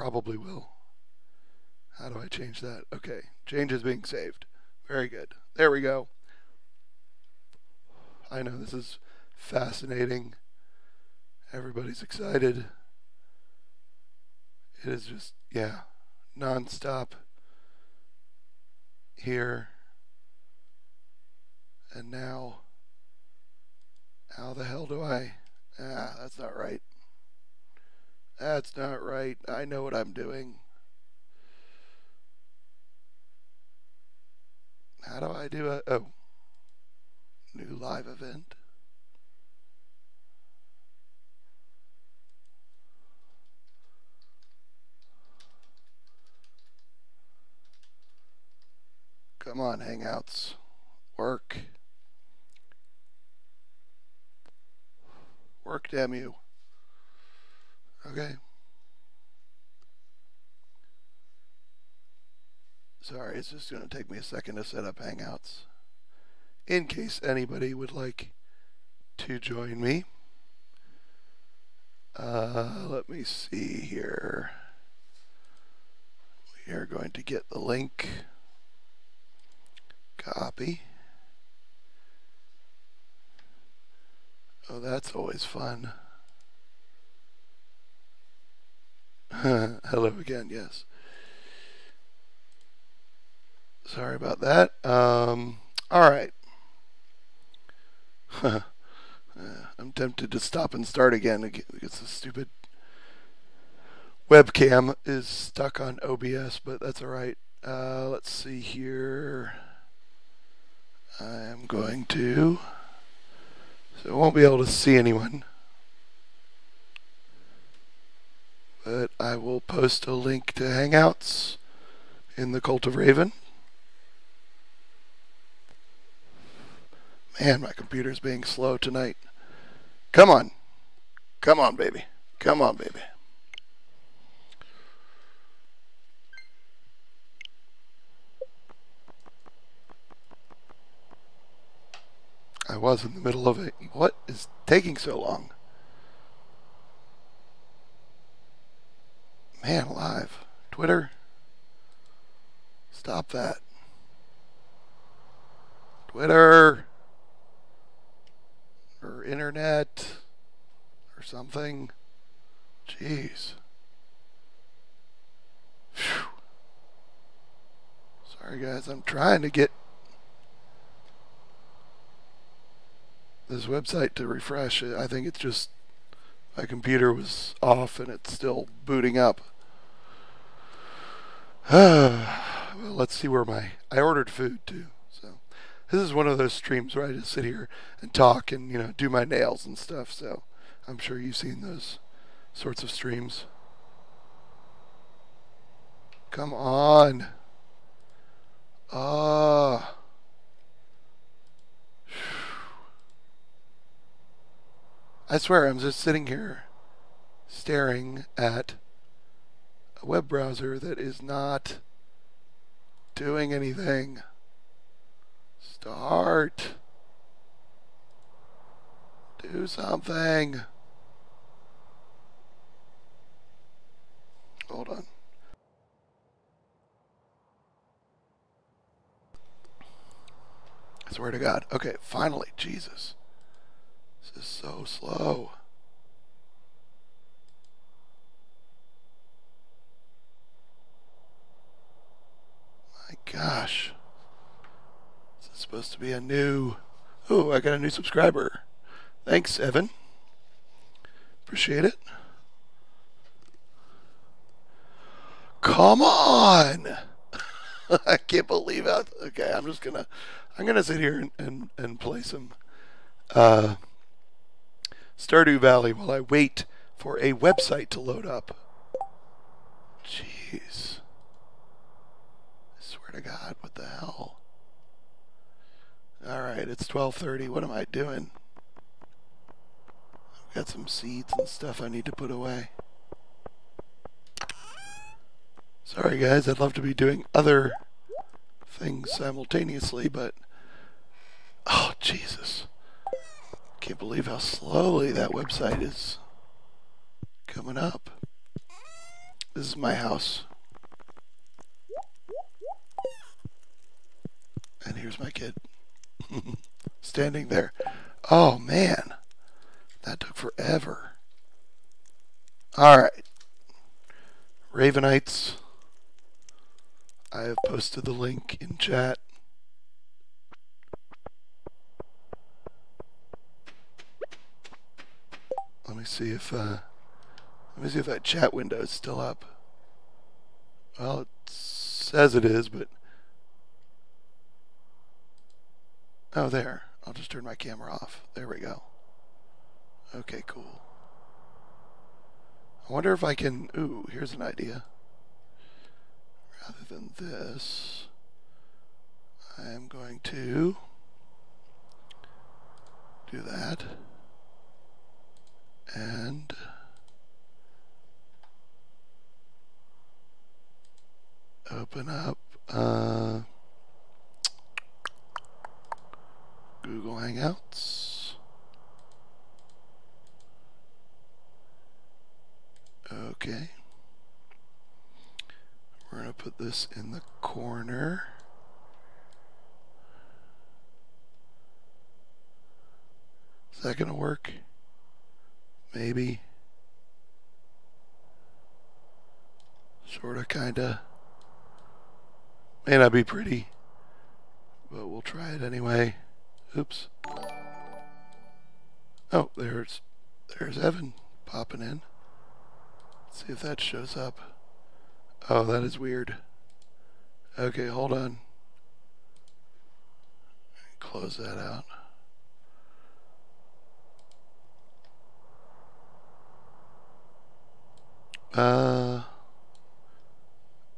probably will. How do I change that? Okay, change is being saved. Very good. There we go. I know this is fascinating. Everybody's excited. It is just, yeah, non-stop here. And now, how the hell do I? That's not right. That's not right. I know what I'm doing. How do I do a, new live event? Come on, Hangouts. Work. Work, damn you. Okay. Sorry, it's just going to take me a second to set up Hangouts. In case anybody would like to join me. Let me see here. We are going to get the link. Copy. Oh, that's always fun. Hello again, yes. Sorry about that. Alright. I'm tempted to stop and start again because the stupid webcam is stuck on OBS, but that's alright. Let's see here. I am going to... So I won't be able to see anyone. But I will post a link to Hangouts in the Cult of Raven. Man, my computer's being slow tonight. Come on. Come on, baby. Come on, baby. I was in the middle of it. What is taking so long? Man alive. Twitter? Stop that. Twitter. Or internet. Or something. Jeez. Phew. Sorry guys, I'm trying to get this website to refresh. I think it's just my computer was off and it's still booting up. Well, let's see where I ordered food too. So this is one of those streams where I just sit here and talk and, you know, do my nails and stuff. So I'm sure you've seen those sorts of streams. Come on. I swear I'm just sitting here staring at a web browser that is not doing anything. Start. Do something. Hold on. I swear to God. Okay, finally. Jesus. This is so slow. My gosh. This is supposed to be a new... Oh, I got a new subscriber. Thanks, Evan. Appreciate it. Come on! I can't believe it. Okay, I'm gonna sit here and play some Stardew Valley while I wait for a website to load up. Jeez. I swear to God, what the hell? Alright, it's 12:30. What am I doing? I've got some seeds and stuff I need to put away. Sorry guys, I'd love to be doing other things simultaneously, but... Oh, Jesus. Can't believe how slowly that website is coming up. This is my house. And here's my kid. Standing there. Oh, man. That took forever. Alright. Ravenites. I have posted the link in chat. Let me see if that chat window is still up. Well, it says it is, but oh, there. I'll just turn my camera off. There we go. Okay, cool. I wonder if I can... Ooh, here's an idea. Rather than this, I am going to do that. And open up Google Hangouts. Okay. We're going to put this in the corner. Is that going to work? Maybe. Sorta, kinda. May not be pretty, but we'll try it anyway. Oops. Oh, there's Evan popping in. Let's see if that shows up. Oh, that is weird. Okay, hold on. Close that out.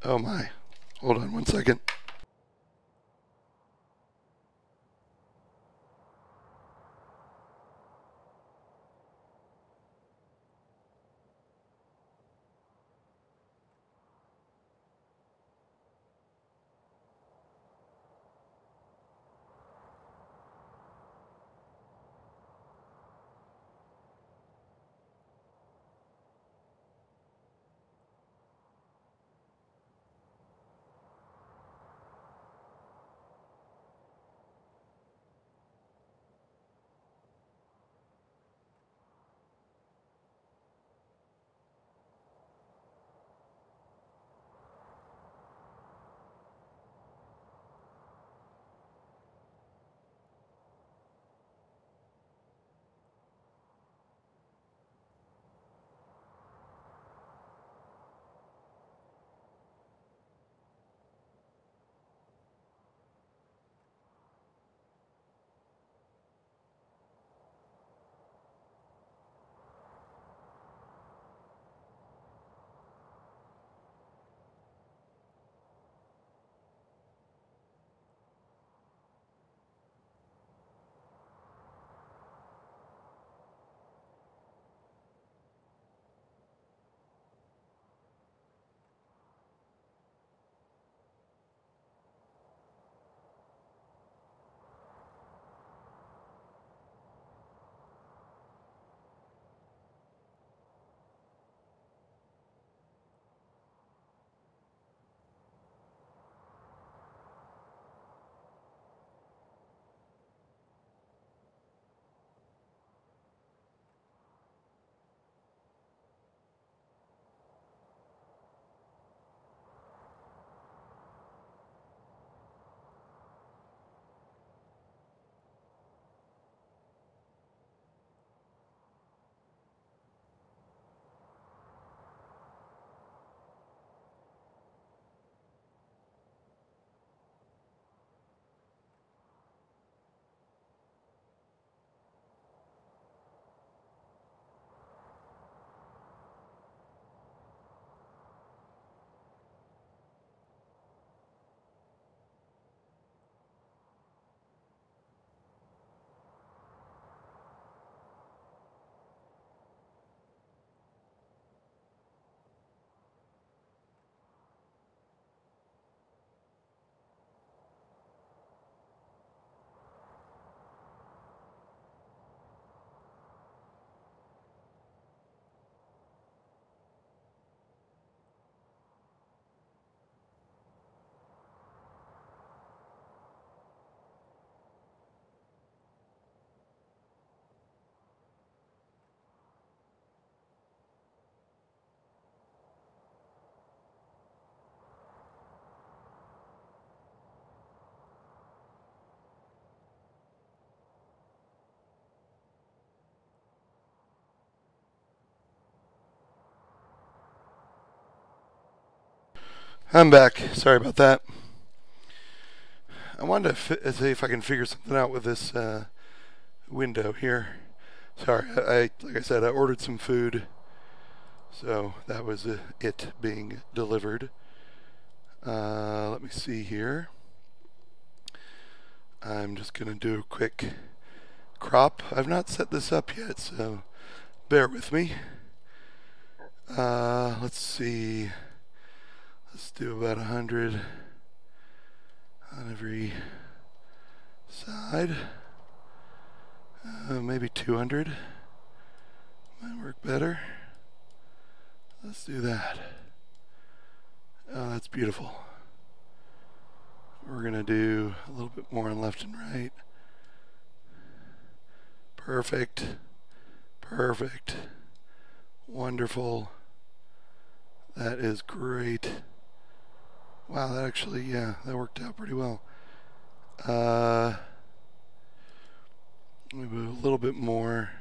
Oh my. Hold on 1 second. I'm back. Sorry about that. I wanted to see if I can figure something out with this window here. Sorry, like I said, I ordered some food, so that was it being delivered. Let me see here. I'm just gonna do a quick crop. I've not set this up yet, so bear with me. Let's see. Let's do about 100 on every side. Maybe 200 might work better. Let's do that. Oh, that's beautiful. We're gonna do a little bit more on left and right. Perfect. Perfect. Wonderful. That is great. Wow, that actually, yeah, that worked out pretty well. Maybe a little bit more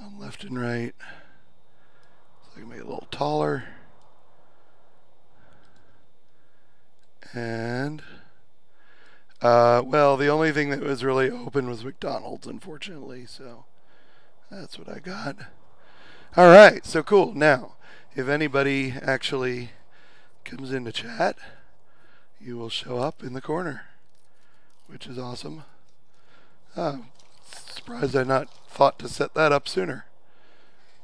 on left and right. So I can make it a little taller. And, well, the only thing that was really open was McDonald's, unfortunately, so that's what I got. All right, so cool. Now, if anybody actually comes into chat, you will show up in the corner, which is awesome. Surprised I not thought to set that up sooner.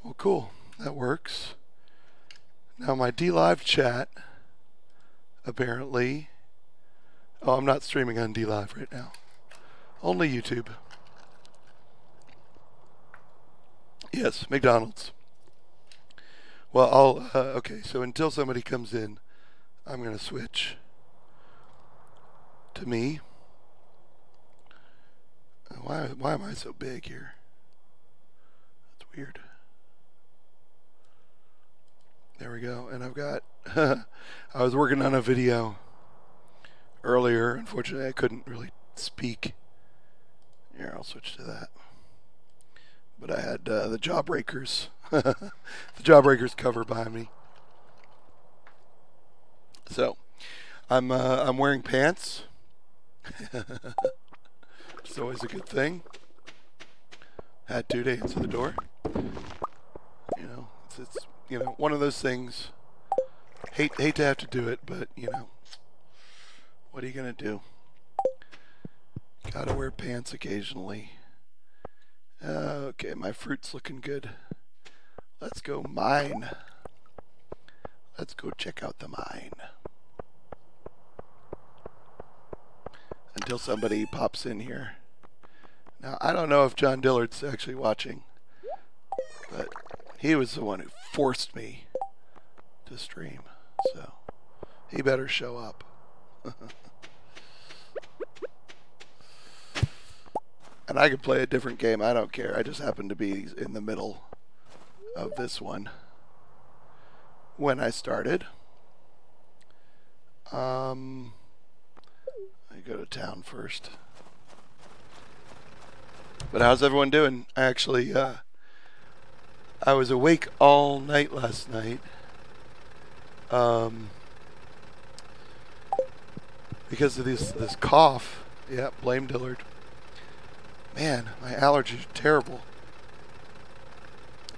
Well, cool. That works. Now my DLive chat, apparently. Oh, I'm not streaming on DLive right now. Only YouTube. Yes, McDonald's. Well, okay, so until somebody comes in, I'm going to switch to me. Why am I so big here? That's weird. There we go. And I've got, I was working on a video earlier. Unfortunately, I couldn't really speak. Here, I'll switch to that. But I had the Jawbreakers, the Jawbreakers cover behind me. So, I'm wearing pants. It's always a good thing. Had to answer the door. You know, it's you know, one of those things. Hate to have to do it, but you know, what are you gonna do? Gotta wear pants occasionally. Okay, my fruit's looking good. Let's go mine. Let's go check out the mine. Until somebody pops in here. Now, I don't know if John Dillard's actually watching, but he was the one who forced me to stream, so he better show up. And I could play a different game, I don't care. I just happen to be in the middle of this one when I started. I go to town first. But how's everyone doing? I actually, I was awake all night last night. Because of this cough. Yeah, blame Dillard. Man, my allergies are terrible.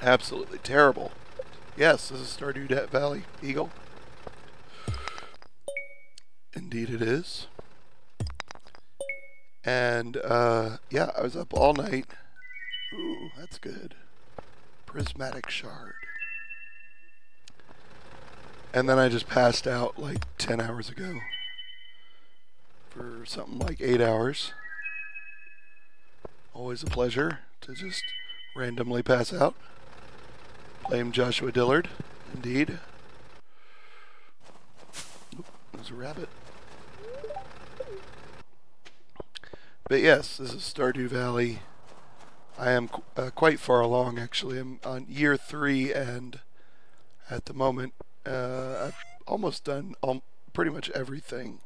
Absolutely terrible. Yes, this is Stardew Valley Eagle. Indeed it is. And, yeah, I was up all night. Ooh, that's good. Prismatic shard. And then I just passed out like 10 hours ago. For something like 8 hours. Always a pleasure to just randomly pass out. Blame Joshua Dillard, indeed. Oop, there's a rabbit. But yes, this is Stardew Valley. I am quite far along, actually. I'm on year 3, and at the moment, I've almost done pretty much everything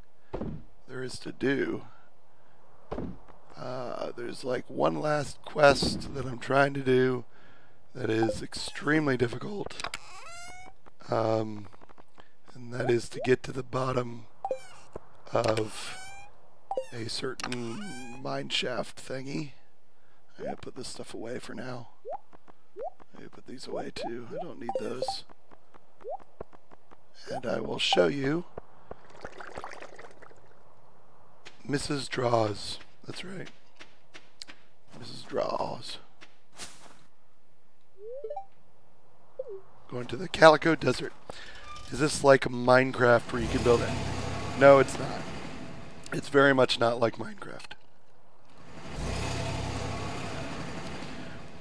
there is to do. There's like one last quest that I'm trying to do that is extremely difficult. And that is to get to the bottom of a certain mine shaft thingy. I'm going to put this stuff away for now. I'm going to put these away too. I don't need those. And I will show you Mrs. Draws. That's right. Mrs. Draws. Going to the Calico Desert. Is this like a Minecraft where you can build it? No, it's not. It's very much not like Minecraft.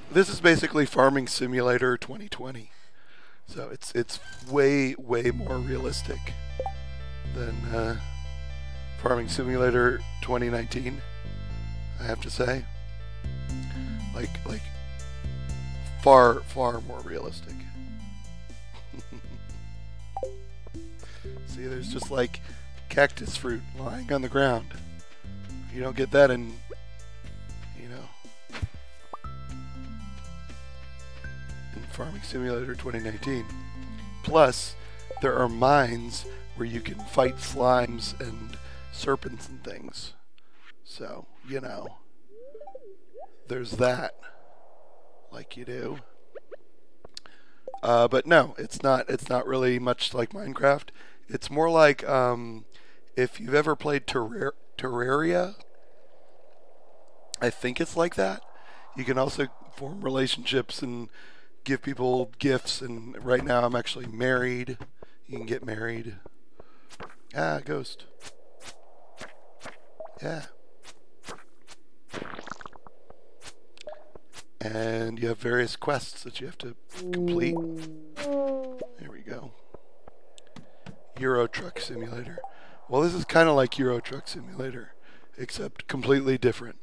This is basically Farming Simulator 2020. So it's way more realistic than Farming Simulator 2019, I have to say. Like far more realistic. See, there's just like cactus fruit lying on the ground. You don't get that in, you know, in Farming Simulator 2019. Plus, there are mines where you can fight slimes and serpents and things. So, you know, there's that, like you do. But no, it's not really much like Minecraft. It's more like if you've ever played Terraria, I think it's like that. You can also form relationships and give people gifts, and right now I'm actually married. You can get married. Ah, ghost. Yeah. And you have various quests that you have to complete. There we go. Euro Truck Simulator. Well, this is kind of like Euro Truck Simulator, except completely different.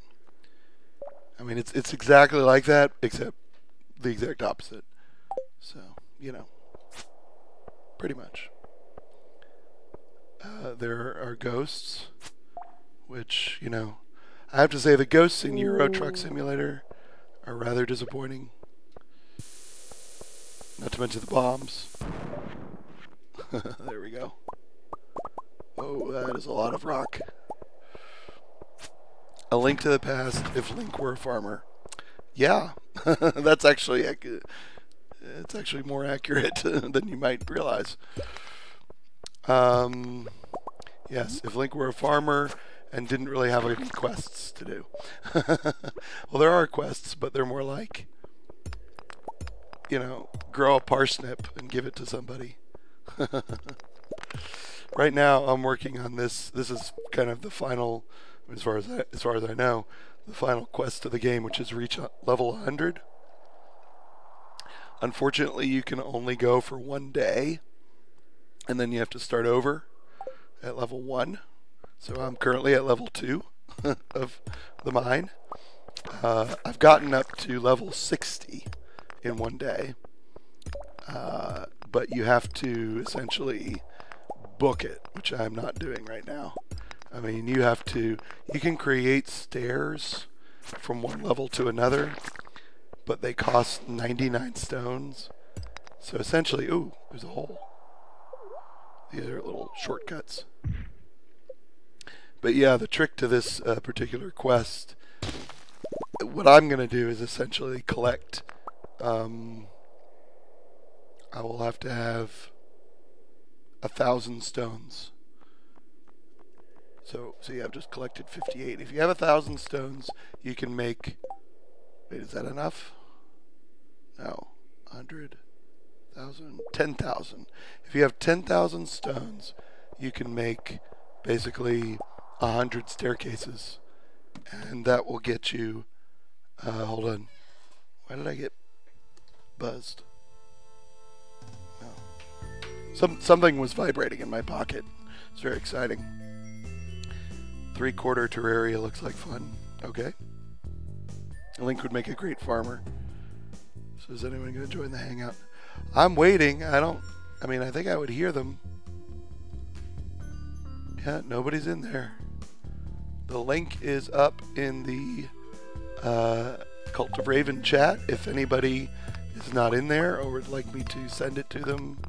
I mean, it's exactly like that, except the exact opposite. So, you know, pretty much. There are ghosts, which, you know, I have to say the ghosts in Euro Truck Simulator are rather disappointing. Not to mention the bombs. There we go. Oh, that is a lot of rock. A Link to the Past if Link were a farmer. Yeah, that's actually it's actually more accurate than you might realize. Yes, if Link were a farmer and didn't really have any quests to do. Well, there are quests, but they're more like, you know, grow a parsnip and give it to somebody. Right now, I'm working on this. This is kind of the final, as far as I know, the final quest of the game, which is reach level 100. Unfortunately, you can only go for one day, and then you have to start over at level 1. So I'm currently at level 2 of the mine. I've gotten up to level 60 in one day, but you have to essentially book it, which I'm not doing right now. I mean, you can create stairs from one level to another, but they cost 99 stones. So essentially, ooh, there's a hole. These are little shortcuts. But yeah, the trick to this particular quest, what I'm going to do is essentially collect, I will have to have 1,000 stones. So yeah, I've just collected 58. If you have 1,000 stones, you can make, wait, is that enough? No, 100,000, 10,000. If you have 10,000 stones, you can make basically 100 staircases, and that will get you, hold on, why did I get buzzed? No. Something was vibrating in my pocket. It's very exciting. 3/4 Terraria looks like fun. Okay. Link would make a great farmer. So is anyone going to join the hangout? I'm waiting. I mean, I think I would hear them. Yeah, nobody's in there. The link is up in the Cult of Raven chat. If anybody is not in there or would like me to send it to them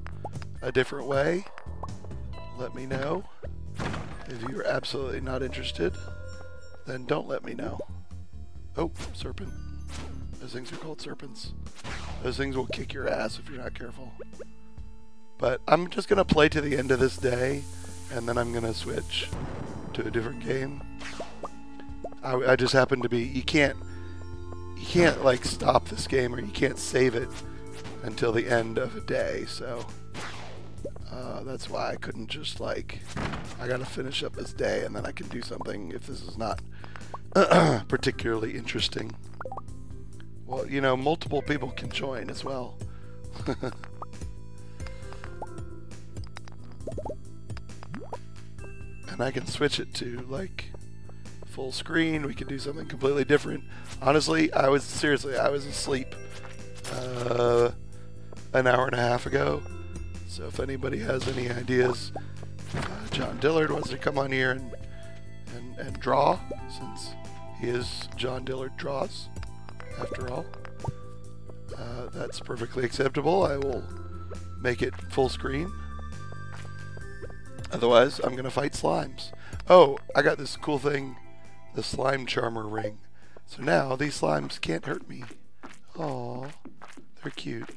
a different way, let me know. If you're absolutely not interested, then don't let me know. Oh, serpent. Those things are called serpents. Those things will kick your ass if you're not careful. But I'm just going to play to the end of this day, and then I'm going to switch to a different game. I just happen to be... You can't like stop this game, or you can't save it until the end of a day, so... that's why I couldn't just like... I gotta finish up this day, and then I can do something if this is not particularly interesting. Well, you know, multiple people can join as well. And I can switch it to, like, full screen. We can do something completely different. Honestly, I was asleep an hour and a half ago. So if anybody has any ideas, John Dillard wants to come on here and draw, since he is John Dillard Draws, after all. That's perfectly acceptable. I will make it full screen. Otherwise, I'm going to fight slimes. Oh, I got this cool thing, the slime charmer ring. So now these slimes can't hurt me. Aw, they're cute.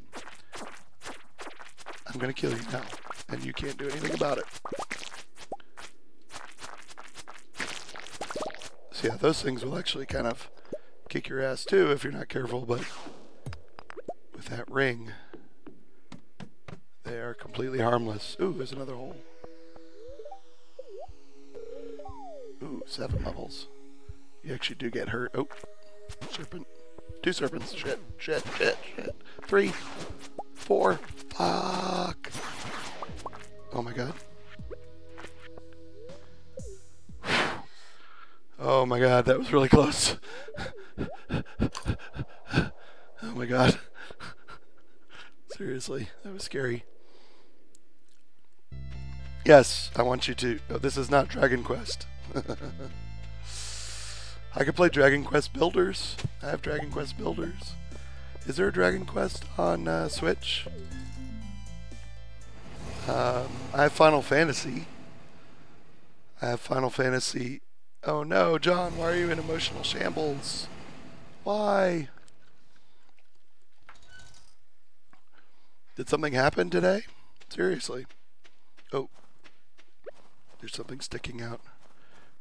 I'm going to kill you now, and you can't do anything about it. So yeah, those things will actually kind of kick your ass too if you're not careful, but with that ring, they are completely harmless. Ooh, there's another hole. Ooh, 7 levels. You actually do get hurt. Oh, serpent. 2 serpents. Shit, shit, shit, shit. 3, 4. Fuck. Oh my god. Oh my god, that was really close. Oh my god. Seriously, that was scary. Yes, I want you to... Oh, this is not Dragon Quest. I could play Dragon Quest Builders. I have Dragon Quest Builders. Is there a Dragon Quest on Switch? I have Final Fantasy. I have Final Fantasy... Oh no, John, why are you in emotional shambles? Why? Did something happen today? Seriously. Oh. There's something sticking out.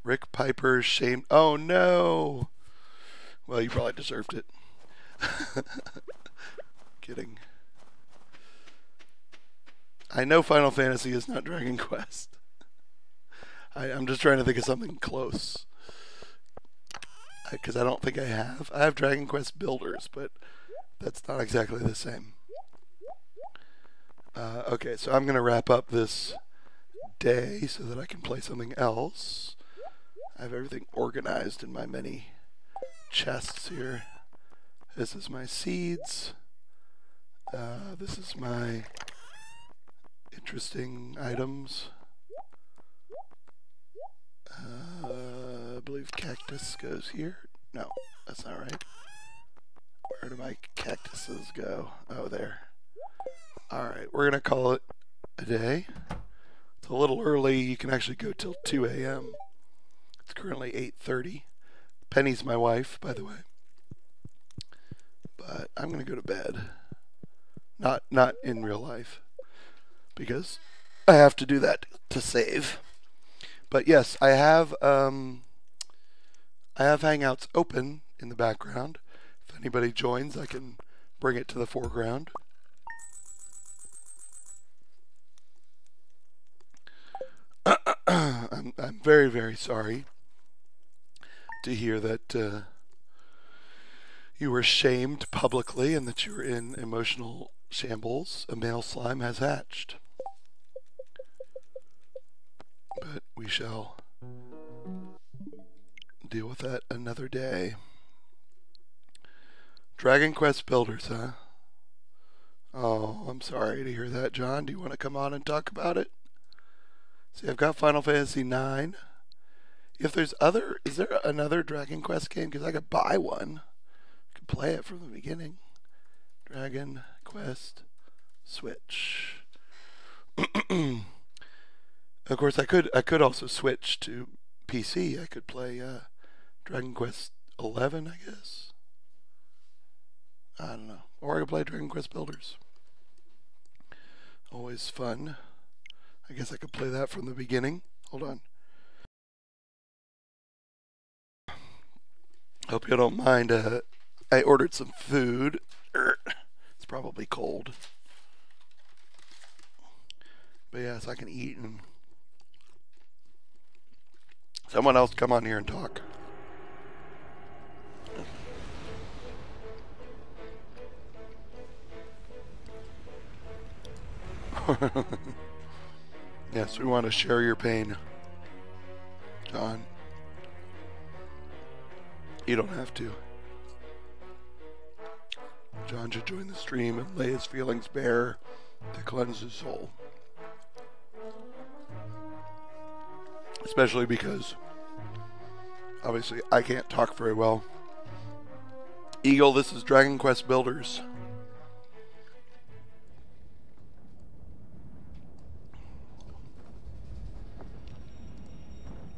Rick Piper's shame. Oh no! Well, you probably deserved it. Kidding. I know Final Fantasy is not Dragon Quest. I'm just trying to think of something close. Because I don't think I have. I have Dragon Quest Builders, but that's not exactly the same. Okay, so I'm going to wrap up this day so that I can play something else. I have everything organized in my many chests here. This is my seeds. This is my interesting items. I believe cactus goes here. No, that's not right. Where do my cactuses go? Oh, there. Alright, we're going to call it a day. It's a little early. You can actually go till 2 a.m. It's currently 8:30. Penny's my wife, by the way. But I'm going to go to bed. Not in real life. Because I have to do that to save. But yes, I have Hangouts open in the background. If anybody joins, I can bring it to the foreground. I'm very, very sorry to hear that you were shamed publicly and that you were in emotional shambles. A male slime has hatched. But we shall deal with that another day. Dragon Quest Builders, huh? Oh, I'm sorry to hear that, John. Do you want to come on and talk about it? See, I've got Final Fantasy IX. If there's is there another Dragon Quest game? Because I could buy one. I could play it from the beginning. Dragon Quest Switch. Of course, I could also switch to PC. I could play Dragon Quest 11, I guess. I don't know. Or I could play Dragon Quest Builders. Always fun. I guess I could play that from the beginning. Hold on. Hope you don't mind. I ordered some food. It's probably cold. But yes, I can eat and someone else come on here and talk. Yes, we want to share your pain, John. You don't have to. John should join the stream and lay his feelings bare to cleanse his soul. Especially because, obviously, I can't talk very well. Eagle, this is Dragon Quest Builders.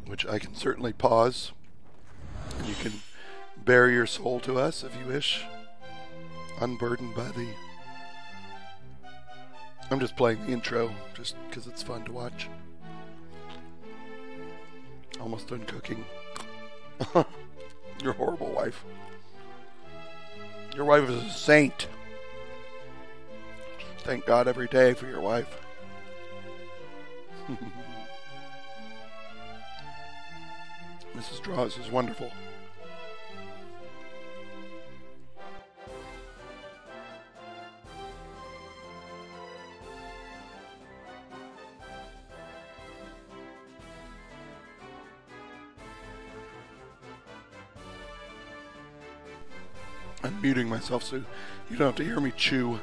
Which I can certainly pause. And you can bare your soul to us if you wish. Unburdened by the... I'm just playing the intro, just because it's fun to watch. Almost done cooking. Your horrible wife. Your wife is a saint. Thank God every day for your wife. Mrs. Draws is wonderful. I'm muting myself so you don't have to hear me chew.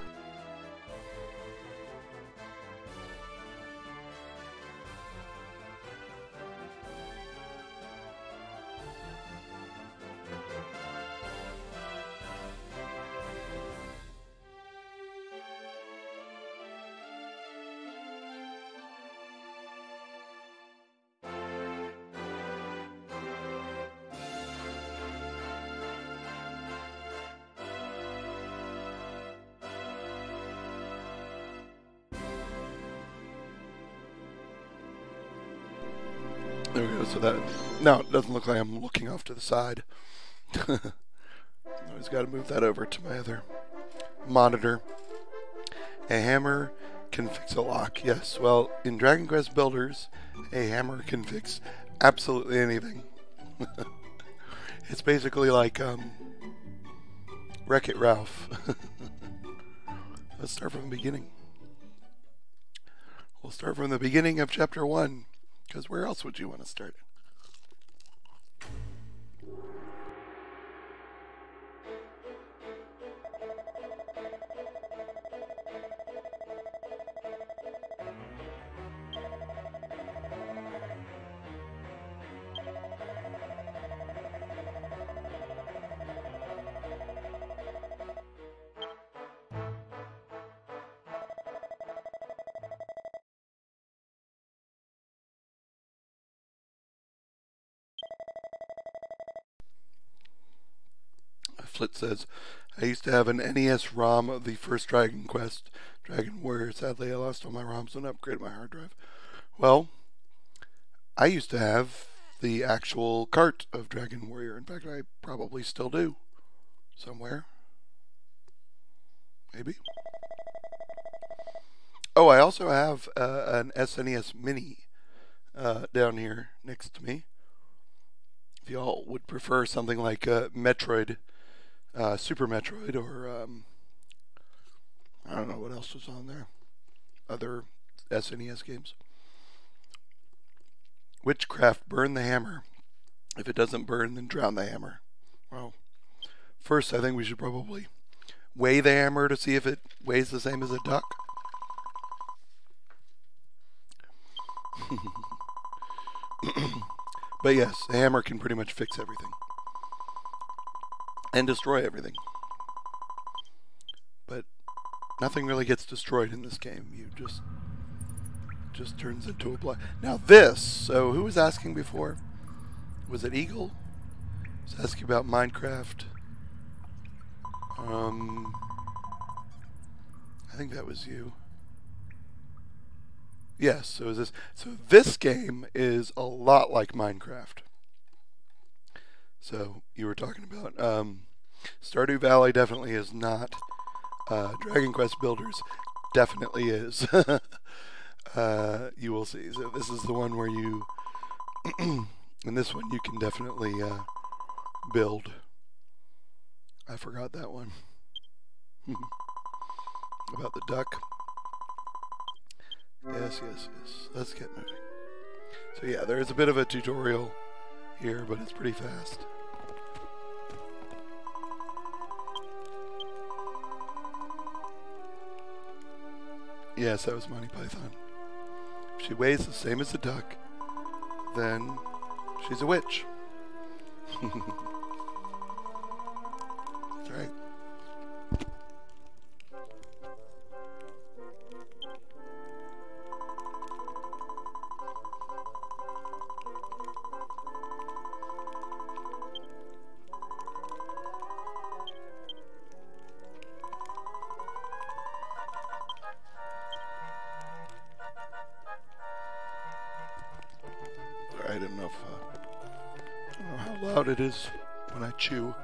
There we go, so that, now it doesn't look like I'm looking off to the side. Always got to move that over to my other monitor. A hammer can fix a lock, yes. Well, in Dragon Quest Builders, a hammer can fix absolutely anything. It's basically like Wreck-It Ralph. Let's start from the beginning. We'll start from the beginning of Chapter 1. Because where else would you want to start? Flit says, I used to have an NES ROM of the first Dragon Quest, Dragon Warrior. Sadly, I lost all my ROMs and upgraded my hard drive. Well, I used to have the actual cart of Dragon Warrior. In fact, I probably still do. Somewhere. Maybe. Oh, I also have an SNES Mini down here next to me. If y'all would prefer something like Metroid, Super Metroid, or I don't know what else was on there. Other SNES games. Witchcraft, burn the hammer. If it doesn't burn, then drown the hammer. Well, first I think we should probably weigh the hammer to see if it weighs the same as a duck. But yes, the hammer can pretty much fix everything. And destroy everything. But nothing really gets destroyed in this game. You just just turns into a block. Now this, so who was asking before? Was it Eagle? Was asking about Minecraft. I think that was you. Yes, so is this. So this game is a lot like Minecraft. So you were talking about Stardew Valley definitely is not. Dragon Quest Builders definitely is. You will see. So this is the one where you, in this one you can definitely build. I forgot that one. About the duck. Yes, yes, yes. Let's get moving. So yeah, there is a bit of a tutorial here, but it's pretty fast. Yes, that was Monty Python. If she weighs the same as a duck, then she's a witch. That's right. I don't know how loud it is when I chew.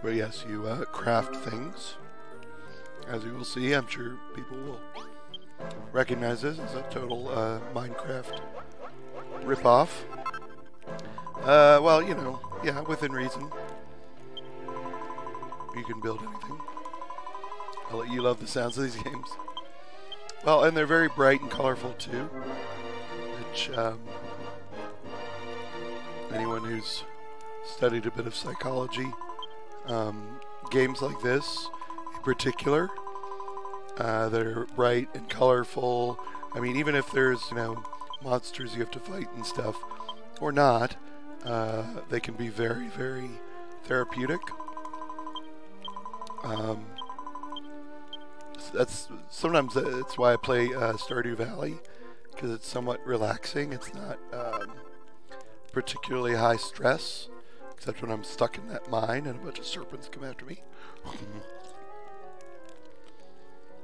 But yes, you craft things. As you will see, I'm sure people will recognize this as a total Minecraft ripoff. Well, you know, yeah, within reason. You can build anything. I'll let you love the sounds of these games. Well, and they're very bright and colorful too, which anyone who's studied a bit of psychology, games like this in particular, that are bright and colorful. I mean, even if there's, you know, monsters you have to fight and stuff, or not, they can be very, very therapeutic. Sometimes it's why I play Stardew Valley, because it's somewhat relaxing. It's not particularly high stress, except when I'm stuck in that mine and a bunch of serpents come after me.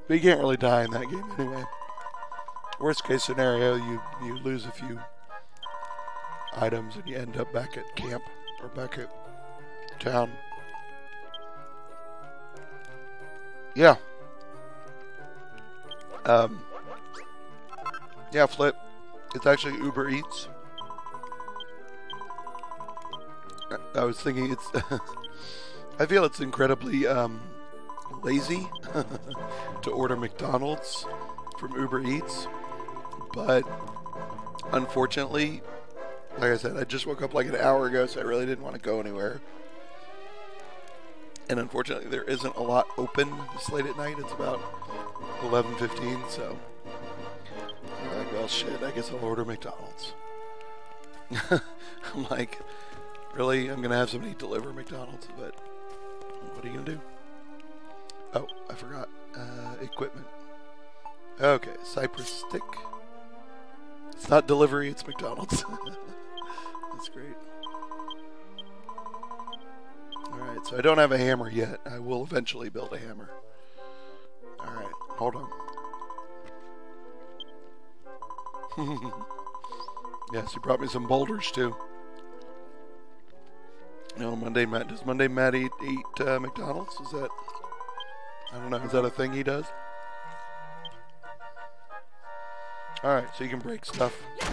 But you can't really die in that game anyway. Worst case scenario, you lose a few items and you end up back at camp or back at town. Yeah. Yeah, Flip. It's actually Uber Eats. I was thinking it's... I feel it's incredibly lazy to order McDonald's from Uber Eats. But unfortunately, like I said, I just woke up like an hour ago, so I really didn't want to go anywhere. And unfortunately, there isn't a lot open this late at night. It's about 11:15, so I'm like, well, shit, I guess I'll order McDonald's. I'm like, really? I'm going to have somebody deliver McDonald's, but what are you going to do? Oh, I forgot. Equipment. Okay, Cypress stick. It's not delivery, it's McDonald's. That's great. Alright, so I don't have a hammer yet. I will eventually build a hammer. Alright, hold on. Yes, he brought me some boulders too. No, does Monday Matt eat McDonald's? Is that, I don't know, is that a thing he does? Alright, so you can break stuff. There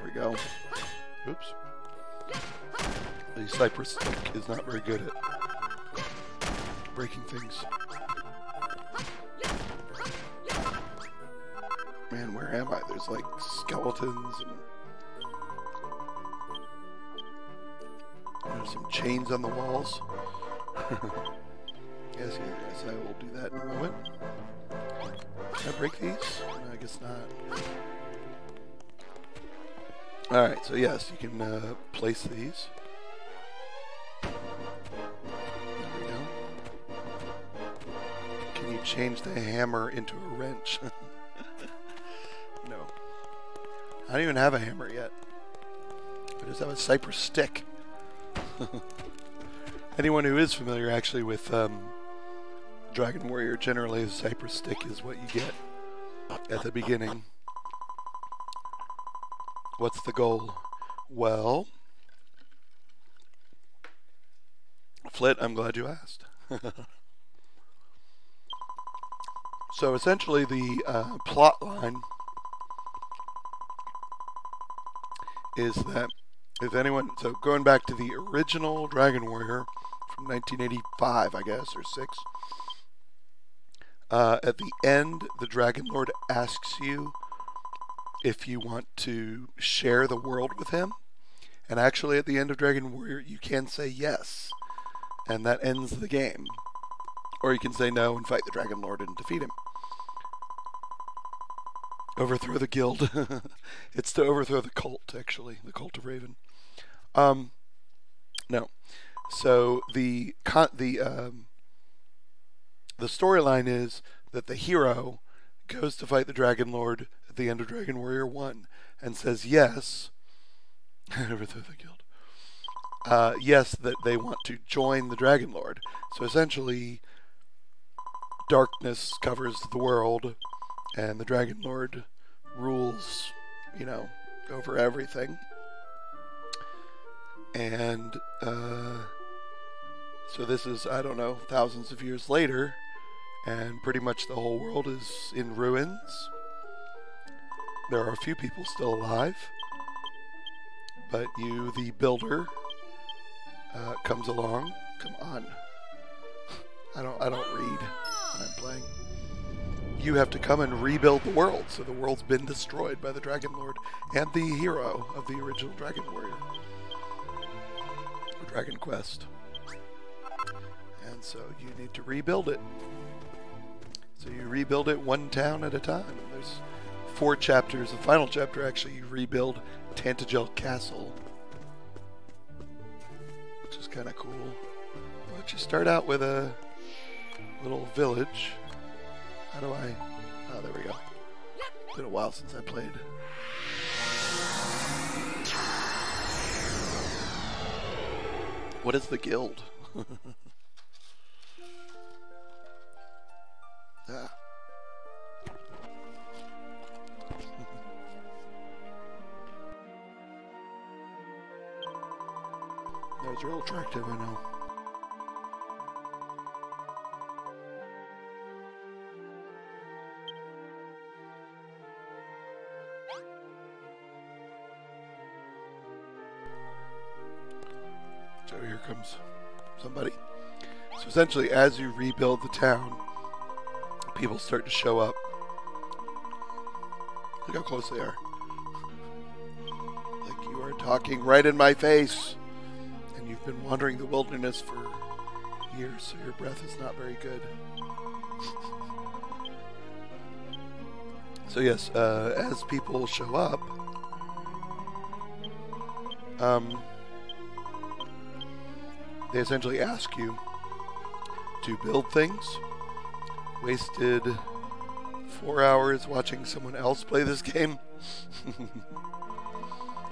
we go. Oops. The Cypress stick is not very good at breaking things. Man, where am I? There's like skeletons and there's some chains on the walls. Yes, I will do that in a moment. Can I break these? No, I guess not. Alright, so yes, you can place these. There we go. Can you change the hammer into a wrench? No. I don't even have a hammer yet. I just have a cypress stick. Anyone who is familiar actually with Dragon Warrior, generally a cypress stick is what you get at the beginning. What's the goal? Well, Flit, I'm glad you asked. So essentially the plot line is that if anyone, so going back to the original Dragon Warrior from 1985, I guess, or 6, at the end, the Dragon Lord asks you if you want to share the world with him. And actually, at the end of Dragon Warrior, you can say yes. And that ends the game. Or you can say no and fight the Dragon Lord and defeat him. Overthrow the guild. It's to overthrow the cult, actually. The Cult of Raven. No. So the storyline is that the hero goes to fight the Dragon Lord at the end of Dragon Warrior 1 and says yes. Overthrow the guild. Yes, that they want to join the Dragon Lord. So essentially, darkness covers the world, and the Dragon Lord rules, you know, over everything. And so this is, I don't know, thousands of years later, and pretty much the whole world is in ruins. There are a few people still alive, but you, the builder, comes along. Come on. I don't read when I'm playing. You have to come and rebuild the world, so the world's been destroyed by the Dragon Lord and the hero of the original Dragon Warrior. Or Dragon Quest. And so you need to rebuild it. So you rebuild it one town at a time. There's 4 chapters. The final chapter, actually, you rebuild Tantagel Castle, which is kind of cool. But you start out with a little village. How do I... Oh, there we go. It's been a while since I played. What is the guild? Ah. Those are real attractive, I know. So here comes somebody. So essentially, as you rebuild the town, people start to show up. Look how close they are. Like, you are talking right in my face. And you've been wandering the wilderness for years, so your breath is not very good. So yes, as people show up, they essentially ask you to build things. Wasted 4 hours watching someone else play this game.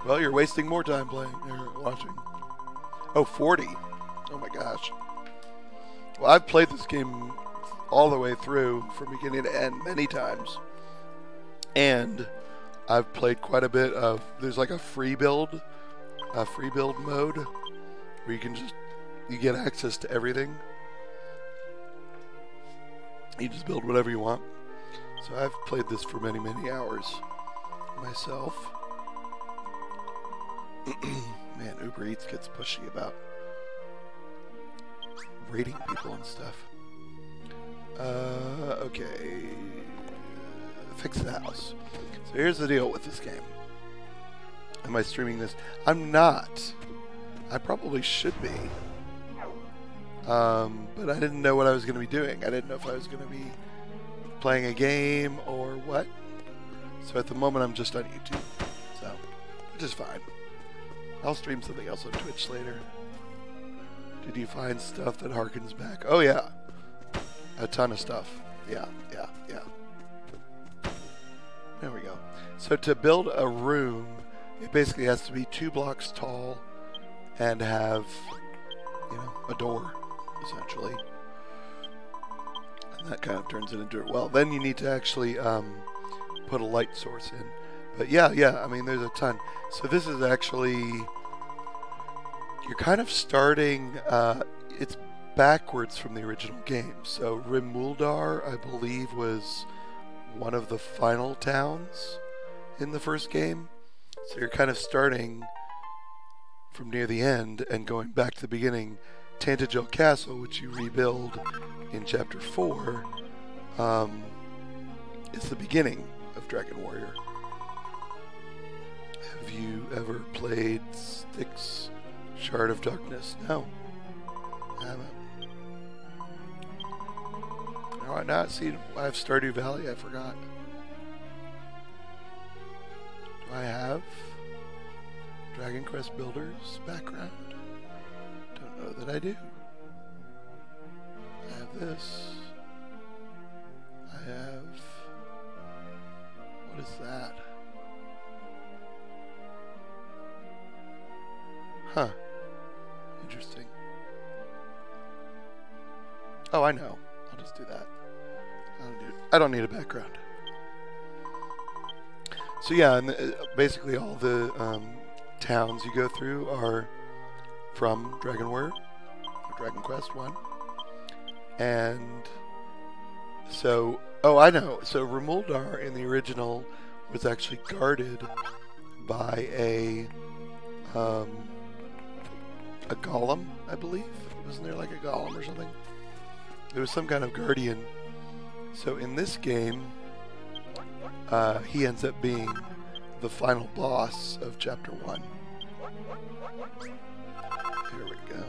Well, you're wasting more time playing or watching. Oh, 40. Oh my gosh. Well, I've played this game all the way through from beginning to end many times. And I've played quite a bit of, there's like a free build mode where you can just, you get access to everything. You just build whatever you want. So I've played this for many, many hours myself. Man, Uber Eats gets pushy about rating people and stuff. Okay. Fix the house. So here's the deal with this game. Am I streaming this? I'm not. I probably should be. But I didn't know what I was going to be doing. I didn't know if I was going to be playing a game or what. So at the moment I'm just on YouTube. So which is fine. I'll stream something else on Twitch later. Did you find stuff that harkens back? Oh yeah, a ton of stuff. Yeah. There we go. So to build a room, it basically has to be 2 blocks tall and have, you know, a door, essentially. And that kind of turns it into, well, then you need to actually put a light source in. But yeah, I mean, there's a ton. So this is actually, you're kind of starting, it's backwards from the original game. So Rimuldar, I believe, was one of the final towns in the first game. So you're kind of starting from near the end and going back to the beginning. Tantagel Castle, which you rebuild in Chapter 4, is the beginning of Dragon Warrior. Have you ever played Styx Shard of Darkness? No, I haven't. No, now see, I have Stardew Valley. I forgot. Do I have Dragon Quest Builders background? Don't know that I do. I have this. I have. What is that? Huh. Interesting. Oh, I know. I'll just do that. I don't need a background. So yeah, and basically all the towns you go through are from Dragon Warrior, or Dragon Quest 1. And so, oh, I know. So Rimuldar in the original was actually guarded by a golem, I believe. Wasn't there like a golem or something? There was some kind of guardian. So in this game, he ends up being the final boss of Chapter 1. Here we go.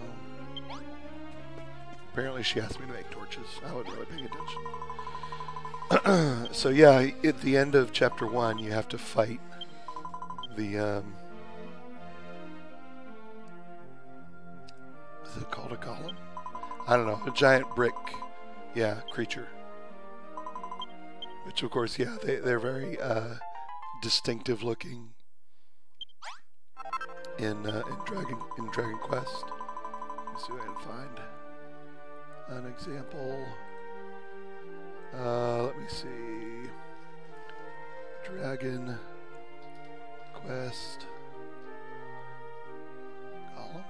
Apparently she asked me to make torches. I wasn't really paying attention. So yeah, at the end of Chapter 1, you have to fight the... is it called a golem? I don't know. A giant brick, yeah, creature. Which, of course, yeah, they're very distinctive looking in Dragon Quest. Let's see if I can find an example. Let me see. Dragon Quest golem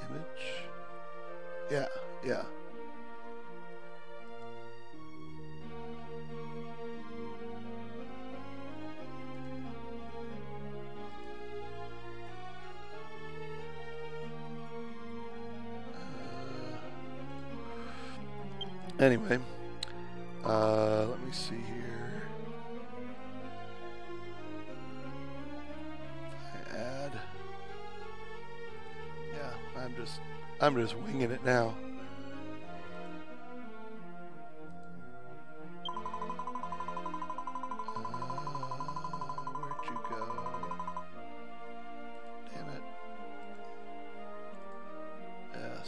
image. Yeah. Anyway, let me see here. If I add, yeah, I'm just winging it now. Where'd you go? Damn it. Yes.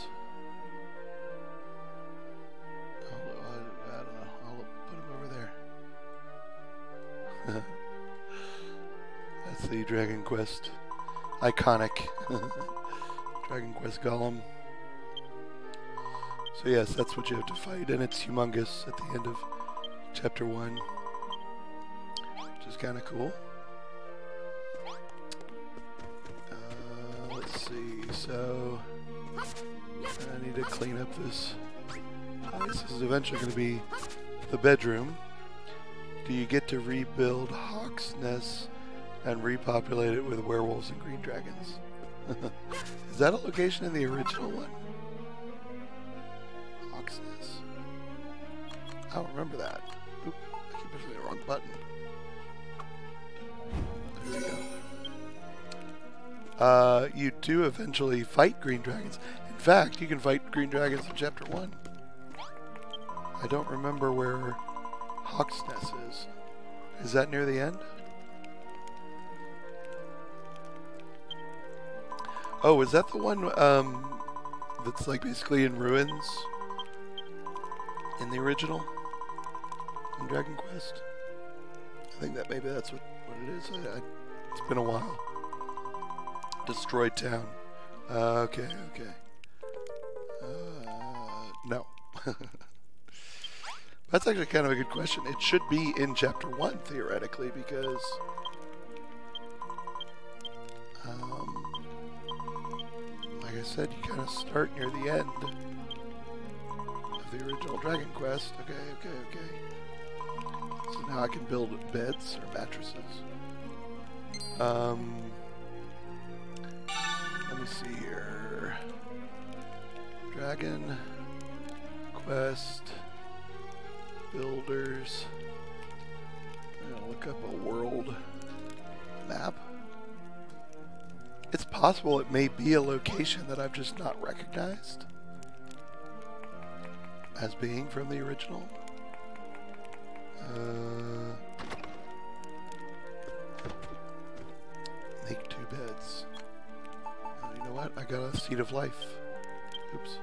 That's the Dragon Quest iconic Dragon Quest golem. So yes, that's what you have to fight, and it's humongous at the end of Chapter 1, which is kind of cool. Let's see, so I need to clean up this place. This is eventually going to be the bedroom. Do you get to rebuild Hawk's Nest and repopulate it with werewolves and green dragons? Is that a location in the original one? Hawk's Nest. I don't remember that. Oop, I keep pushing the wrong button. There we go. You do eventually fight green dragons. In fact, you can fight green dragons in Chapter 1. I don't remember where Hawk's Nest is. Is that near the end? Oh, is that the one that's like basically in ruins in the original in Dragon Quest? I think that maybe that's what it is. It's been a while. Destroyed town. Okay. No. That's actually kind of a good question. It should be in Chapter 1, theoretically, because... like I said, you kind of start near the end of the original Dragon Quest. Okay. So now I can build beds or mattresses. Let me see here. Dragon Quest builders. I'm gonna look up a world map. It's possible it may be a location that I've just not recognized as being from the original. Make 2 beds. You know what? I got a seed of life. Oops.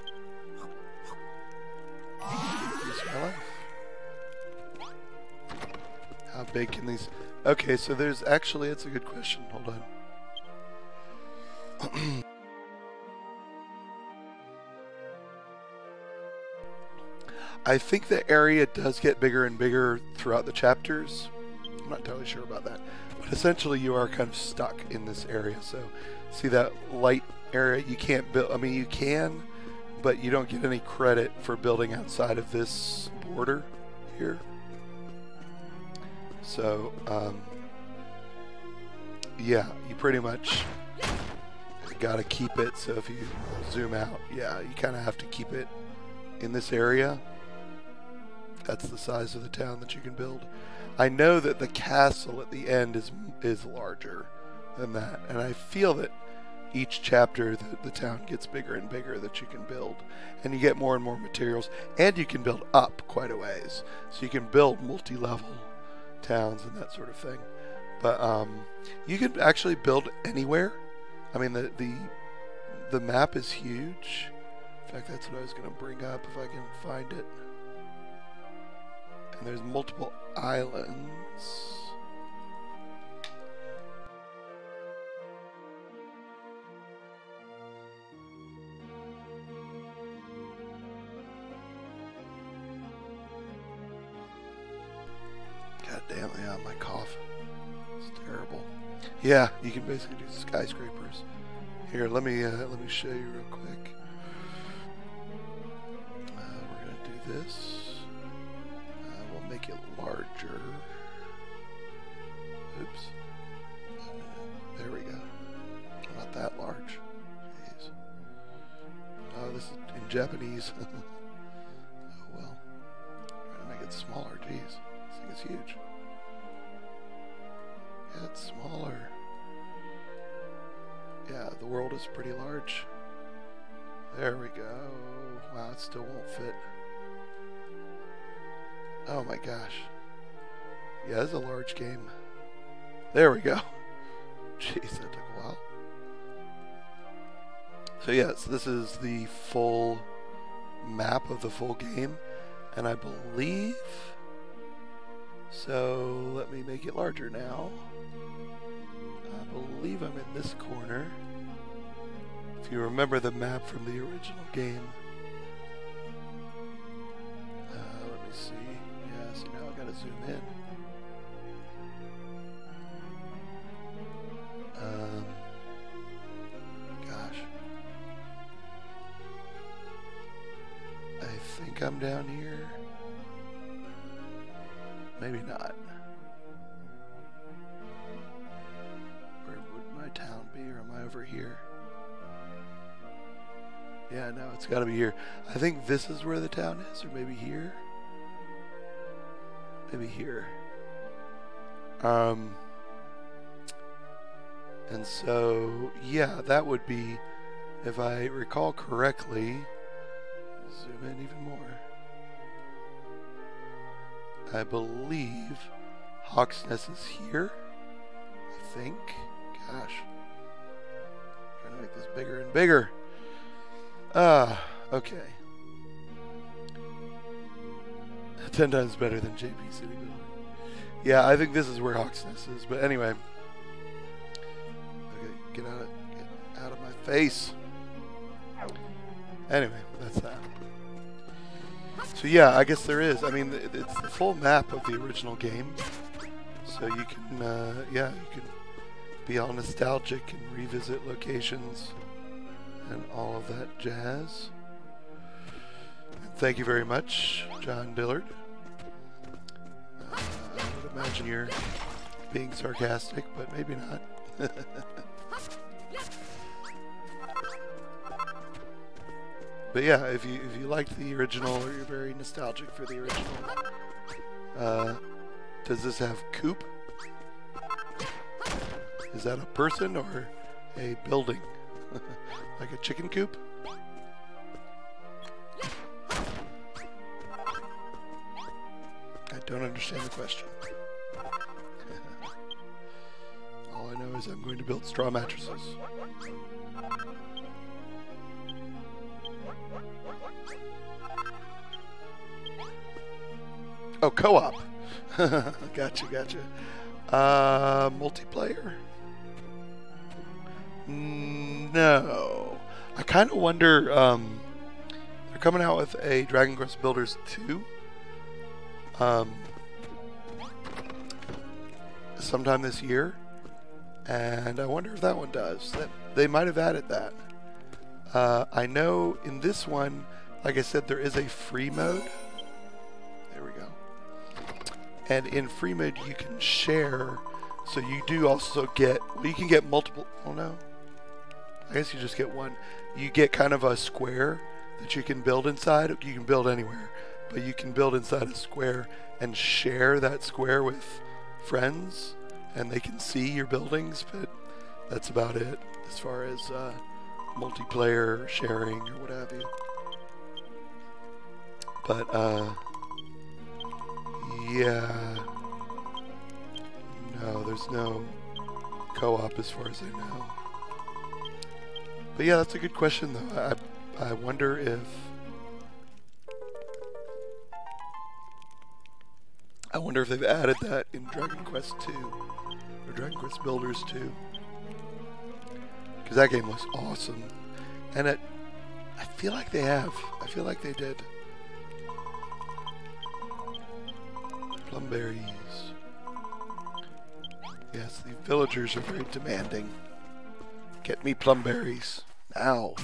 Increase my life. How big can these... Okay, so there's actually... It's a good question. Hold on. I think the area does get bigger and bigger throughout the chapters. I'm not totally sure about that. But essentially you are kind of stuck in this area. So see that light area? You can't build... I mean, you can, but you don't get any credit for building outside of this border here. So, yeah, you pretty much gotta keep it. So if you zoom out, yeah, you kind of have to keep it in this area. That's the size of the town that you can build. I know that the castle at the end is larger than that, and I feel that each chapter the town gets bigger and bigger that you can build, and you get more and more materials, and you can build up quite a ways, so you can build multi-level towns and that sort of thing. But you can actually build anywhere. I mean, the map is huge. In fact, that's what I was going to bring up if I can find it. And there's multiple islands. God damn, yeah, my cough. It's terrible. Yeah, you can basically do skyscrapers. Here, let me show you real quick. We're gonna do this. We'll make it larger. Oops. There we go. Not that large. Jeez. Oh, this is in Japanese. Oh well. Trying to make it smaller. Jeez, this thing is huge. Yeah, it's smaller. Yeah, the world is pretty large. There we go. Wow, it still won't fit. Oh my gosh. Yeah, it's a large game. There we go. Jeez, that took a while. So yes, this is the full map of the full game, and I believe... So let me make it larger now. I believe I'm in this corner. If you remember the map from the original game. Let me see. Yeah, see now I gotta zoom in. Gosh. I think I'm down here. Maybe not. Where would my town be, or am I over here? Yeah, no, it's gotta be here. I think this is where the town is, or maybe here. Maybe here. And so, yeah, that would be, if I recall correctly, zoom in even more. I believe Hawk's Nest is here, I think. Gosh. Trying to make this bigger and bigger. Okay. 10 times better than JP City Builder. Yeah, I think this is where Hawk's Nest is. But anyway. Okay, get out of my face. Anyway, that's that. So yeah, I guess there is. I mean, it's the full map of the original game. So you can, yeah, you can be all nostalgic and revisit locations and all of that jazz. And thank you very much, John Dillard. I would imagine you're being sarcastic, but maybe not. But yeah, if you liked the original or you're very nostalgic for the original, does this have coop? Is that a person or a building? Like a chicken coop? I don't understand the question. All I know is I'm going to build straw mattresses. Oh, co-op. Gotcha. Multiplayer? No. I kind of wonder, they're coming out with a Dragon Quest Builders 2. Sometime this year. And I wonder if that one does. They might have added that. I know in this one, like I said, there is a free mode. There we go. And in free mode, you can share. So you do also get, well, you can get multiple, oh no. I guess you just get one. You get kind of a square that you can build inside. You can build anywhere, but you can build inside a square and share that square with friends, and they can see your buildings, but that's about it as far as multiplayer sharing or what have you. But yeah, no, there's no co-op as far as I know. But yeah, that's a good question though. I wonder if they've added that in Dragon Quest 2 or Dragon Quest Builders 2, because that game looks awesome, and I feel like they have. I feel like they did. Plumberries. Yes, the villagers are very demanding. Get me plumberries now.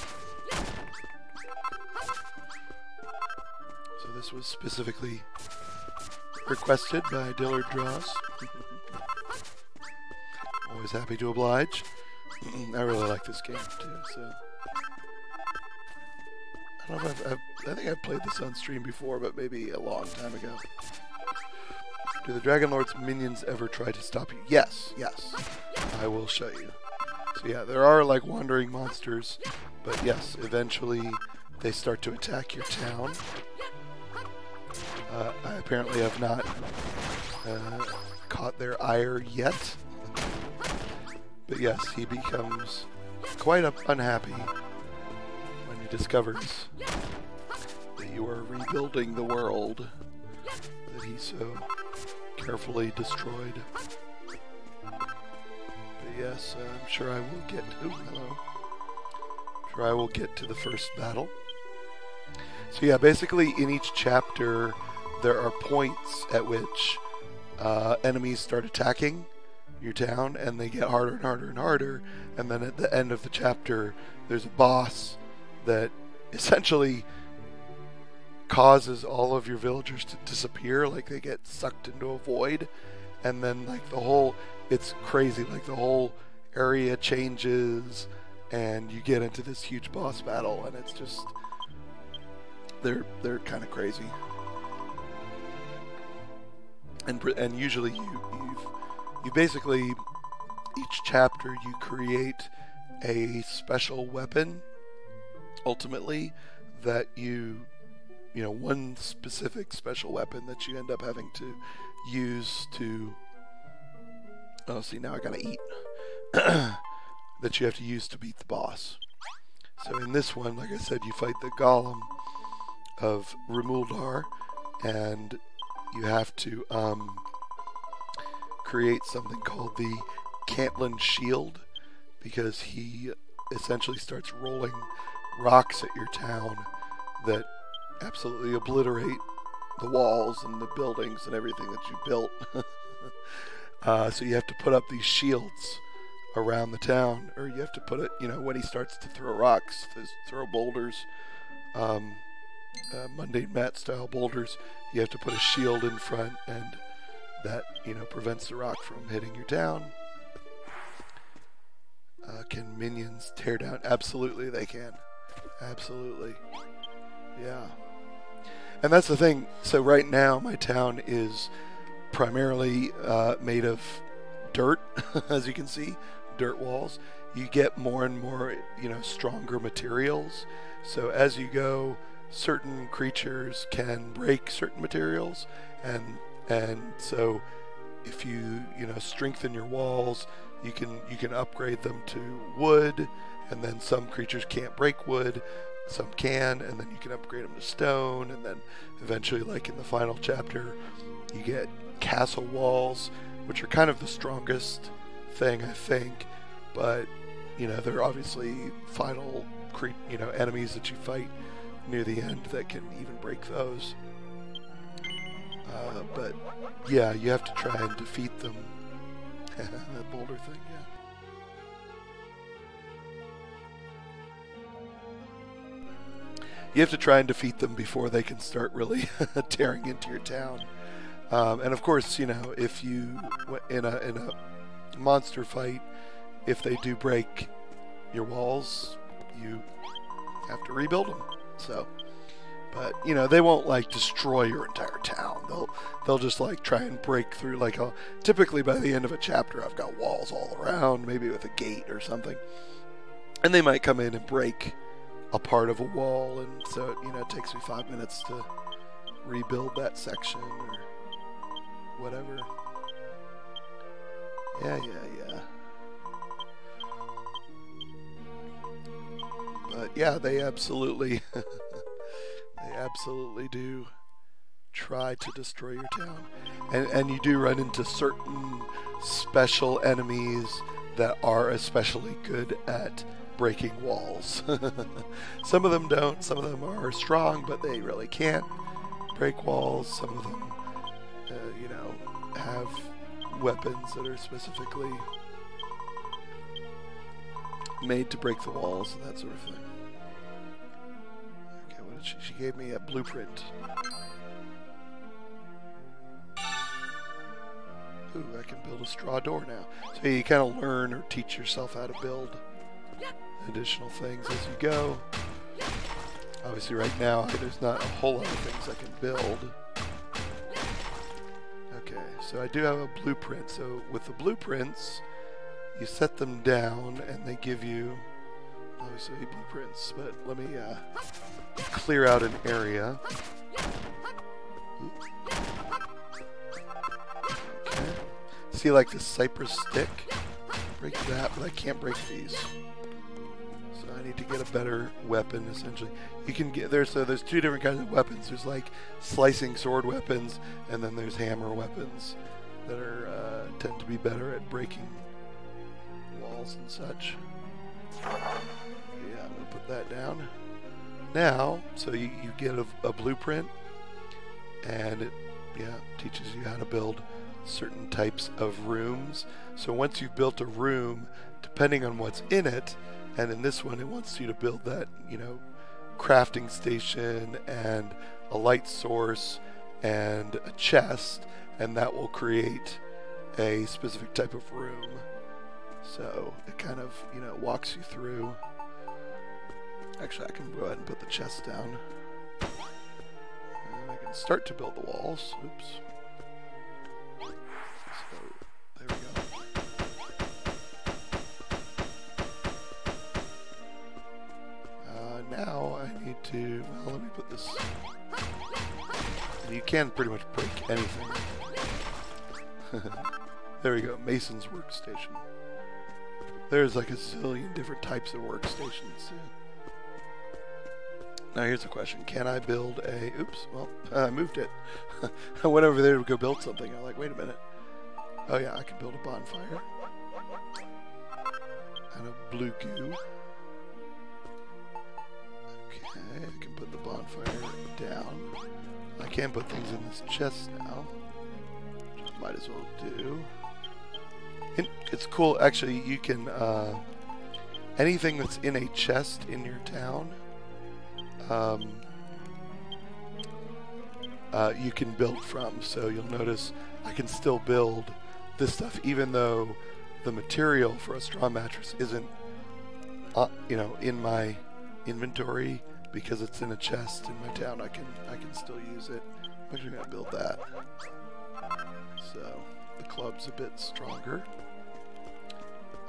So this was specifically requested by Dillard Draws. Always happy to oblige. I really like this game too. So I don't know if I think I've played this on stream before, but maybe a long time ago. Do the Dragon Lord's minions ever try to stop you? Yes. I will show you. So yeah, there are like wandering monsters, but yes, eventually they start to attack your town. I apparently have not caught their ire yet. But yes, he becomes quite unhappy when he discovers that you are rebuilding the world that he so carefully destroyed. But yes, I'm sure I will get to, the first battle. So yeah, basically in each chapter there are points at which enemies start attacking your town, and they get harder and harder and harder, and then at the end of the chapter there's a boss that essentially causes all of your villagers to disappear, like they get sucked into a void, and then like it's crazy, like the whole area changes and you get into this huge boss battle, and it's just they're kind of crazy. And usually you basically, each chapter you create a special weapon, ultimately, that you know, one specific special weapon that you end up having to use to Oh, see, now I gotta eat. That you have to use to beat the boss. So in this one, like I said, you fight the golem of Remuldar, and you have to create something called the Cantlin Shield, because he essentially starts rolling rocks at your town that absolutely obliterate the walls and the buildings and everything that you built. So you have to put up these shields around the town, or you have to put it, you know, when he starts to throw rocks, throw boulders, mundane mat style boulders, you have to put a shield in front, and that, you know, prevents the rock from hitting your town. Can minions tear down? Absolutely they can. Absolutely. Yeah. And that's the thing. So right now my town is primarily made of dirt, as you can see, dirt walls. You get more and more, you know, stronger materials. So as you go, certain creatures can break certain materials, and so if you know, strengthen your walls, you can upgrade them to wood, and then some creatures can't break wood, some can, and then you can upgrade them to stone, and then eventually, like in the final chapter, you get castle walls, which are kind of the strongest thing, I think, but you know, they're obviously final enemies that you fight near the end that can even break those. But yeah, you have to try and defeat them. That boulder thing, yeah. You have to try and defeat them before they can start really tearing into your town. And of course, you know, if you in a monster fight, if they do break your walls, you have to rebuild them. So, but you know, they won't like destroy your entire town. They'll just like try and break through. Like typically by the end of a chapter, I've got walls all around, maybe with a gate or something, and they might come in and break a part of a wall, and so, you know, it takes me 5 minutes to rebuild that section or whatever. Yeah. But yeah, they absolutely they absolutely do try to destroy your town. And you do run into certain special enemies that are especially good at breaking walls. Some of them don't. Some of them are strong, but they really can't break walls. Some of them, you know, have weapons that are specifically made to break the walls and that sort of thing. Okay, what did she? She gave me a blueprint. Ooh, I can build a straw door now. So you kind of learn or teach yourself how to build additional things as you go. Obviously right now there's not a whole lot of things I can build. Okay, so I do have a blueprint. So with the blueprints, you set them down and they give you obviously blueprints, but let me clear out an area. Okay. See, like the cypress stick? Break that, but I can't break these. I need to get a better weapon, essentially. You can get there's two different kinds of weapons. There's like slicing sword weapons, and then there's hammer weapons that are tend to be better at breaking walls and such. Yeah, I'm gonna put that down. Now, so you get a blueprint, and it teaches you how to build certain types of rooms. So once you've built a room, depending on what's in it. And in this one, it wants you to build that, you know, crafting station and a light source and a chest, and that will create a specific type of room. So it kind of, you know, walks you through. Actually, I can go ahead and put the chest down. And I can start to build the walls. Oops. So there we go. Now I need to, well, let me put this, and you can pretty much break anything. There we go, Mason's workstation. There's like a zillion different types of workstations. Now here's the question. Can I build a... Oops, well, I moved it. I went over there to go build something. I'm like, wait a minute. Oh yeah, I can build a bonfire. And a blue goo. Okay, I can put the bonfire down. I can put things in this chest now. Which I might as well do. It's cool, actually, you can... anything that's in a chest in your town... you can build from. So you'll notice I can still build this stuff even though the material for a straw mattress isn't in my inventory because it's in a chest in my town. I can still use it. I'm actually gonna build that. So the club's a bit stronger.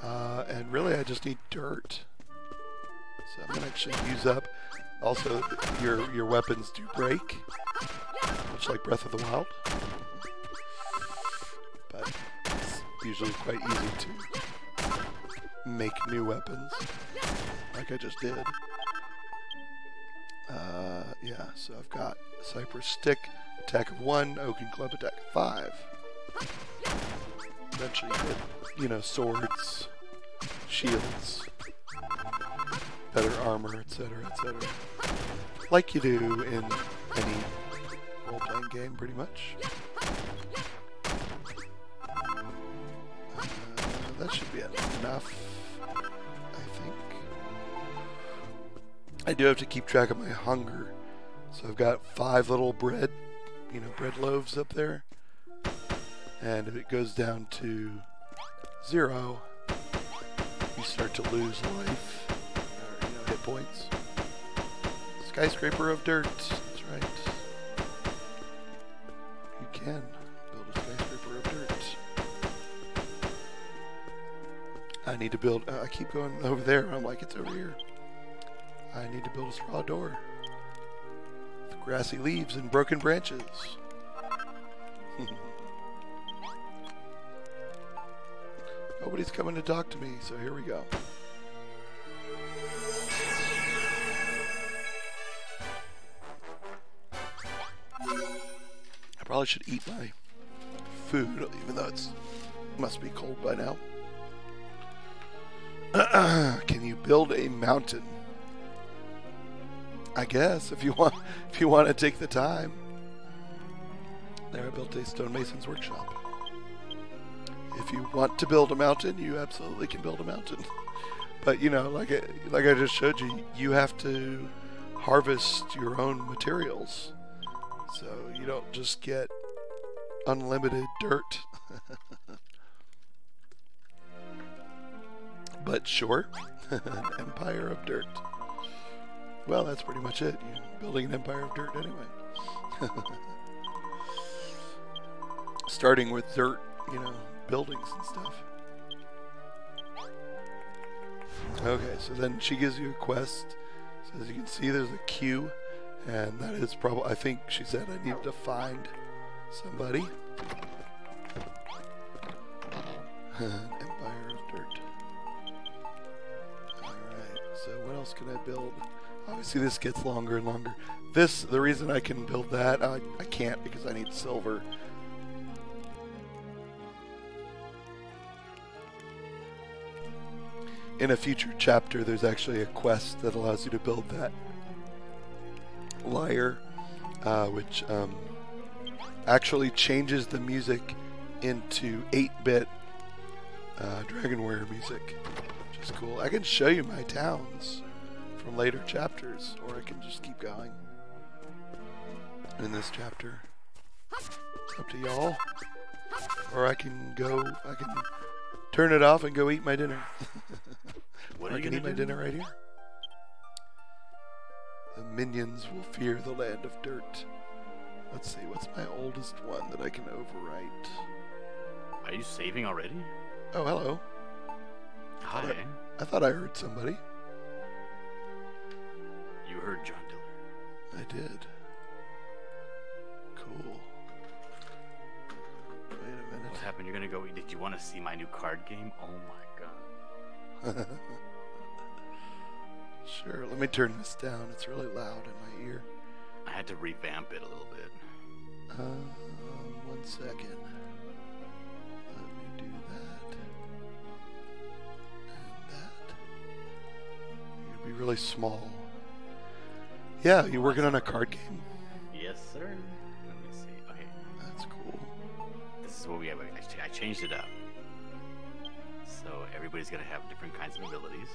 And really I just need dirt. So I'm gonna actually use up. Also, your weapons do break, much like Breath of the Wild, but it's usually quite easy to make new weapons, like I just did. Yeah, so I've got Cypress Stick, attack of 1, Oaken Club, attack of 5. Eventually you get, swords, shields, better armor, etc., etc. Like you do in any role-playing game, pretty much. That should be enough, I think. I do have to keep track of my hunger. So I've got 5 little bread loaves up there. And if it goes down to 0, you start to lose life. Hit points. Skyscraper of dirt. That's right. You can build a skyscraper of dirt. I need to build... I keep going over there. I'm like, it's over here. I need to build a straw door. With grassy leaves and broken branches. Nobody's coming to talk to me, so here we go. I probably should eat my food, even though it must be cold by now. Can you build a mountain? I guess if you want to take the time. There, I built a stonemason's workshop. If you want to build a mountain, you absolutely can build a mountain. But like I just showed you, you have to harvest your own materials. So you don't just get unlimited dirt. But sure, an empire of dirt. Well, that's pretty much it. You're building an empire of dirt anyway. Starting with dirt, buildings and stuff. Okay, so then she gives you a quest. So as you can see, there's a queue. And that is probably, I think she said I needed to find somebody. Empire of dirt. Alright, so what else can I build? Obviously this gets longer and longer. The reason I can build that, I can't because I need silver. In a future chapter, there's actually a quest that allows you to build that lyre, which actually changes the music into 8-bit Dragonware music, which is cool. I can show you my towns from later chapters, or I can just keep going in this chapter. It's up to y'all. Or I can turn it off and go eat my dinner. What are I you can gonna eat my do? dinner right here. The minions will fear the land of dirt. Let's see, what's my oldest one that I can overwrite? Are you saving already? Oh, hello. Hi. I thought I heard somebody. You heard John Diller. I did. Cool. Wait a minute. What's happened? You're gonna go. Did you want to see my new card game? Oh my god. Sure, let me turn this down. It's really loud in my ear. I had to revamp it a little bit. 1 second. Let me do that. And that. It'd be really small. Yeah, you working on a card game? Yes, sir. Let me see. Okay. That's cool. This is what we have. I changed it up. So everybody's gonna have different kinds of abilities.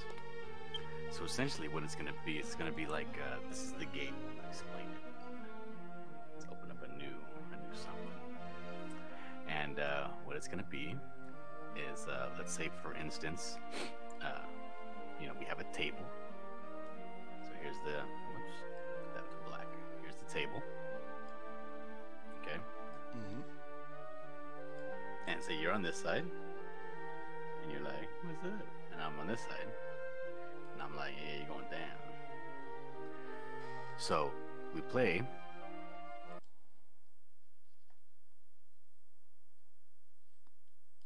So essentially, what it's gonna be like this is the game. I'll explain it. Let's open up a new something. And what it's gonna be is let's say, for instance, we have a table. So here's the whoops, put that to black. Here's the table. Okay. Mm-hmm. And so you're on this side, and you're like, what's up? And I'm on this side, and I'm like, yeah, you're going down. So we play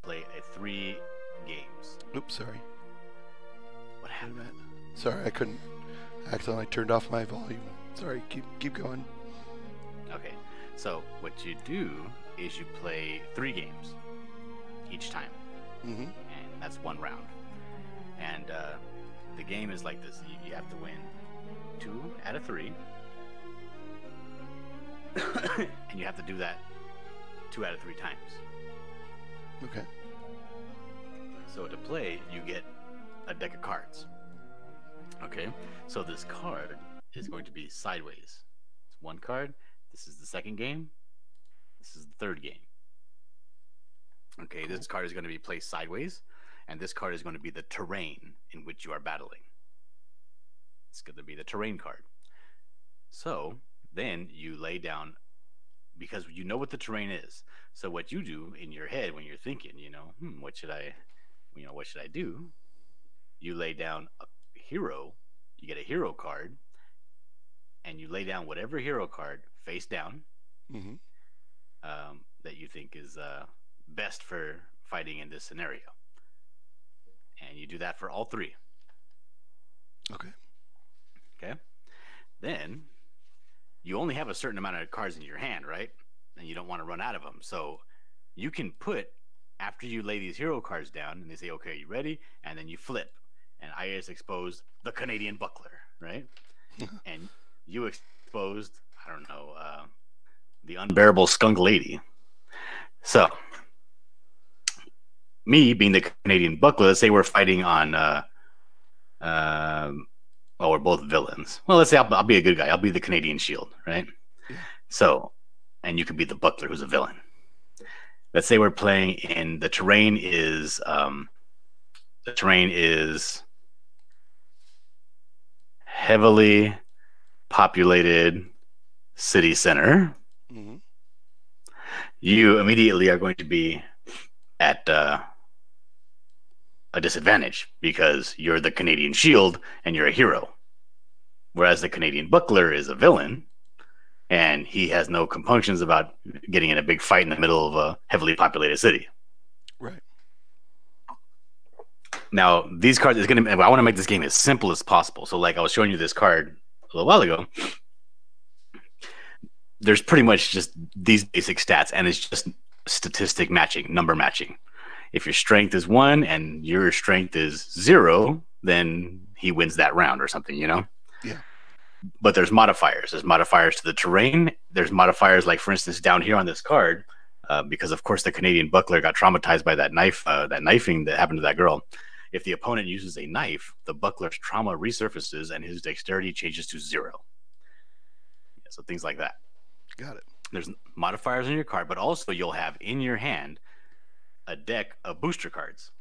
a 3 games. Oops, sorry. What happened? Sorry, I couldn't. I accidentally turned off my volume. Sorry, keep going. Okay, so what you do is you play 3 games each time, Mm-hmm. and that's 1 round. And the game is like this: you have to win 2 out of 3, and you have to do that 2 out of 3 times. Okay. So to play, you get a deck of cards. Okay, so this card is going to be sideways. It's 1 card. This is the 2nd game. This is the 3rd game. Okay, Cool. This card is going to be placed sideways, and this card is going to be the terrain in which you are battling. It's going to be the terrain card. So then you lay down, because you know what the terrain is. So what you do in your head when you're thinking, what should I do? You lay down a hero. You get a hero card, and you lay down whatever hero card face down Mm-hmm. that you think is best for fighting in this scenario. And you do that for all 3. Okay. Okay. Then you only have a certain amount of cards in your hand, right? And you don't want to run out of them. So you can put, after you lay these hero cards down, and they say, okay, are you ready? And then you flip. And I just exposed the Canadian buckler, right? And you exposed, I don't know, the unbearable skunk lady. So me being the Canadian buckler, let's say we're fighting on, well, we're both villains. Well, let's say I'll be a good guy. I'll be the Canadian shield, right? Yeah. So, and you could be the buckler who's a villain. Let's say we're playing in the terrain is heavily populated city center. Mm-hmm. You immediately are going to be at a disadvantage because you're the Canadian shield and you're a hero. Whereas the Canadian buckler is a villain and he has no compunctions about getting in a big fight in the middle of a heavily populated city. Right. Now, these cards I want to make this game as simple as possible. So like I was showing you this card a little while ago. There's pretty much just these basic stats, and it's just statistic matching, number matching. If your strength is 1 and your strength is 0, then he wins that round or something, Yeah. But there's modifiers. There's modifiers to the terrain. There's modifiers like, for instance, down here on this card, because of course the Canadian buckler got traumatized by that knifing that happened to that girl. If the opponent uses a knife, the buckler's trauma resurfaces and his dexterity changes to 0. Yeah, so things like that. Got it. There's modifiers on your card, but also you'll have in your hand a deck of booster cards.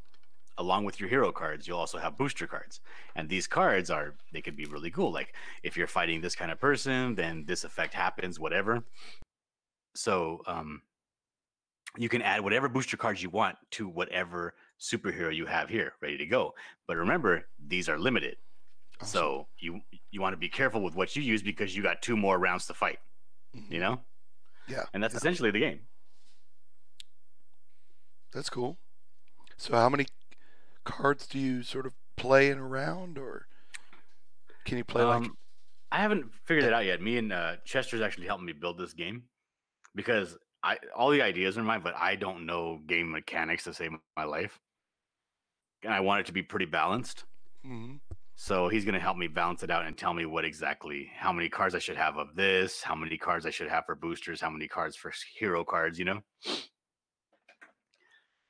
Along with your hero cards, you'll also have booster cards. And these cards they could be really cool. Like if you're fighting this kind of person, then this effect happens, whatever. So you can add whatever booster cards you want to whatever superhero you have here ready to go. But remember, these are limited. Awesome. So you want to be careful with what you use because you got 2 more rounds to fight. Mm-hmm. You know? Yeah. And that's essentially the game. That's cool. So how many cards do you sort of play in a round, or can you play like? Um, I haven't figured it out yet. Me and Chester's actually helping me build this game because I all the ideas are mine, but I don't know game mechanics to save my life, and I want it to be pretty balanced. Mhm. So he's gonna help me balance it out and tell me what exactly how many cards I should have of this, how many cards I should have for boosters, how many cards for hero cards, you know.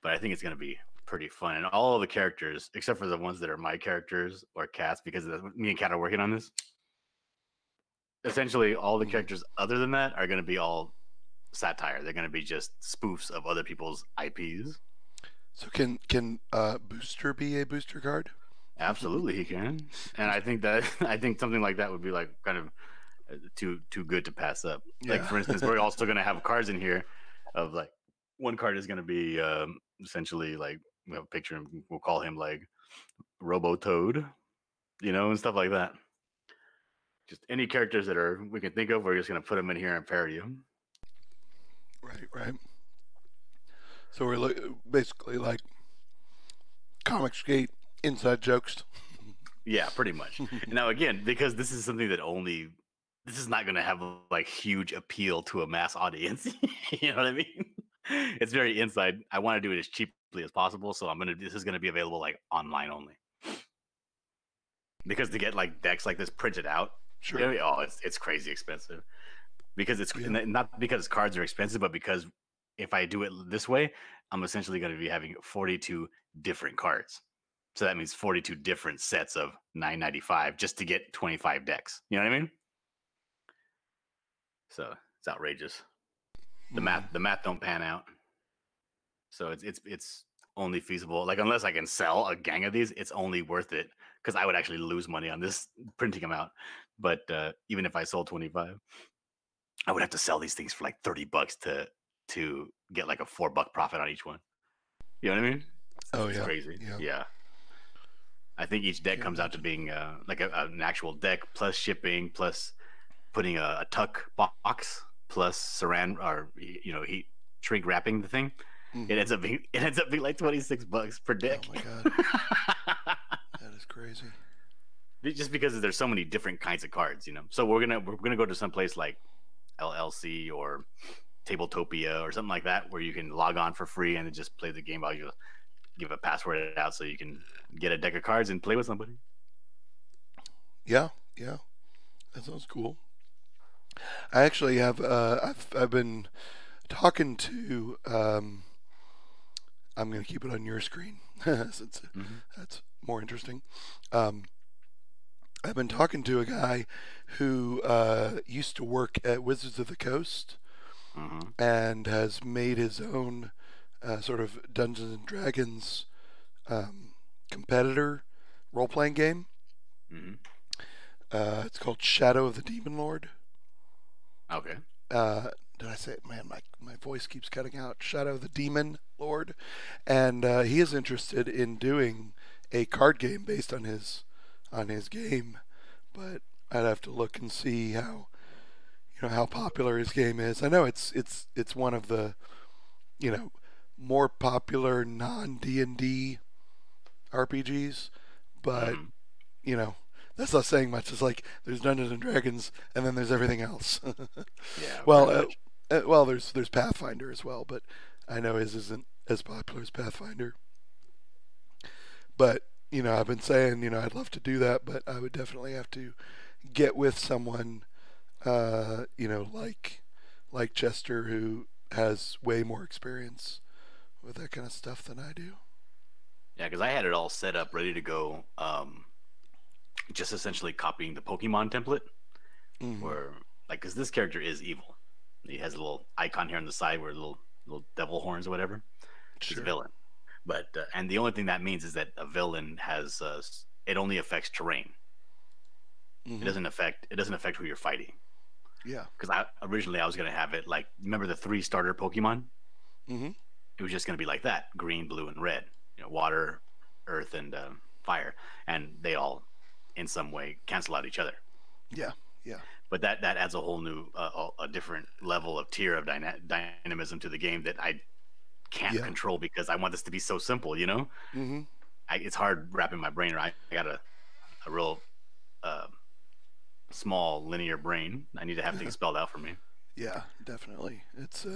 But I think it's gonna be pretty fun, and all of the characters, except for the ones that are my characters or Cat's, because me and Cat are working on this. Essentially, all the Mhm. characters other than that are gonna be all satire. They're gonna be just spoofs of other people's IPs. So can booster be a booster card? Absolutely, he can, and I think that I think something like that would be like kind of too good to pass up. Like Yeah. for instance, we're also gonna have cards in here of like one card is gonna be essentially like we have a picture and we'll call him like Robo Toad, you know, and stuff like that. Just any characters that are we can think of, we're just gonna put them in here and parody them. Right. Right. So we're basically like comic skate inside jokes. Yeah, pretty much. Now again, because this is something that only this is not going to have like huge appeal to a mass audience. You know what I mean? It's very inside. I want to do it as cheaply as possible, so I'm gonna. This is going to be available like online only because to get like decks like this printed out, you Sure. know, oh, it's crazy expensive because it's Yeah. not because cards are expensive, but because if I do it this way, I'm essentially going to be having 42 different cards. So that means 42 different sets of 9.95 just to get 25 decks. You know what I mean? So it's outrageous. The math Mm. the math don't pan out. So it's only feasible. Like unless I can sell a gang of these, it's only worth it because I would actually lose money on this printing them out. But even if I sold 25, I would have to sell these things for like $30 to get like a $4 profit on each one. You know what I mean? Oh It's yeah. crazy. Yeah. Yeah. I think each deck Can't comes out to imagine. being like an actual deck plus shipping plus putting a tuck box plus saran or heat shrink wrapping the thing. Hmm. It ends up being like $26 per Oh deck. my god, that is crazy. Just because there's so many different kinds of cards, you know. So we're gonna go to some place like LLC or Tabletopia or something like that where you can log on for free and then just play the game while you give a password out so you can get a deck of cards and play with somebody. Yeah. Yeah. That sounds cool. I actually have. I've been talking to. I'm going to keep it on your screen since Mm-hmm. that's more interesting. Um, I've been talking to a guy who used to work at Wizards of the Coast Mm-hmm. and has made his own sort of Dungeons and Dragons um, competitor role playing game. Mm-hmm. It's called Shadow of the Demon Lord. Okay. Uh, did I say it? Man, my voice keeps cutting out. Shadow of the Demon Lord. And he is interested in doing a card game based on his game, but I'd have to look and see how how popular his game is. I know it's one of the you know more popular non D&D RPGs, but Mm-hmm. you know that's not saying much. It's like there's Dungeons and Dragons, and then there's everything else. Yeah, well, pretty much. well, there's Pathfinder as well, but I know his isn't as popular as Pathfinder. But I've been saying I'd love to do that, but I would definitely have to get with someone like Chester who has way more experience with that kind of stuff than I do. Yeah, because I had it all set up, ready to go. Just essentially copying the Pokemon template, Mm-hmm. where like, because this character is evil. He has a little icon here on the side where little devil horns or whatever. He's a Sure. villain, but and the only thing that means is that a villain has it only affects terrain. Mm-hmm. It doesn't affect who you're fighting. Yeah. Because I was gonna have it like remember the 3 starter Pokemon? Mm-hmm. It was just gonna be like that: green, blue, and red. You know, water, earth, and fire, and they all in some way cancel out each other. Yeah. Yeah. But that adds a whole new, a different level of tier of dynamism to the game that I can't Yeah. control because I want this to be so simple. Mm-hmm. It's hard wrapping my brain around. I got a real uh, small linear brain. I need to have things spelled out for me. Yeah, definitely. It's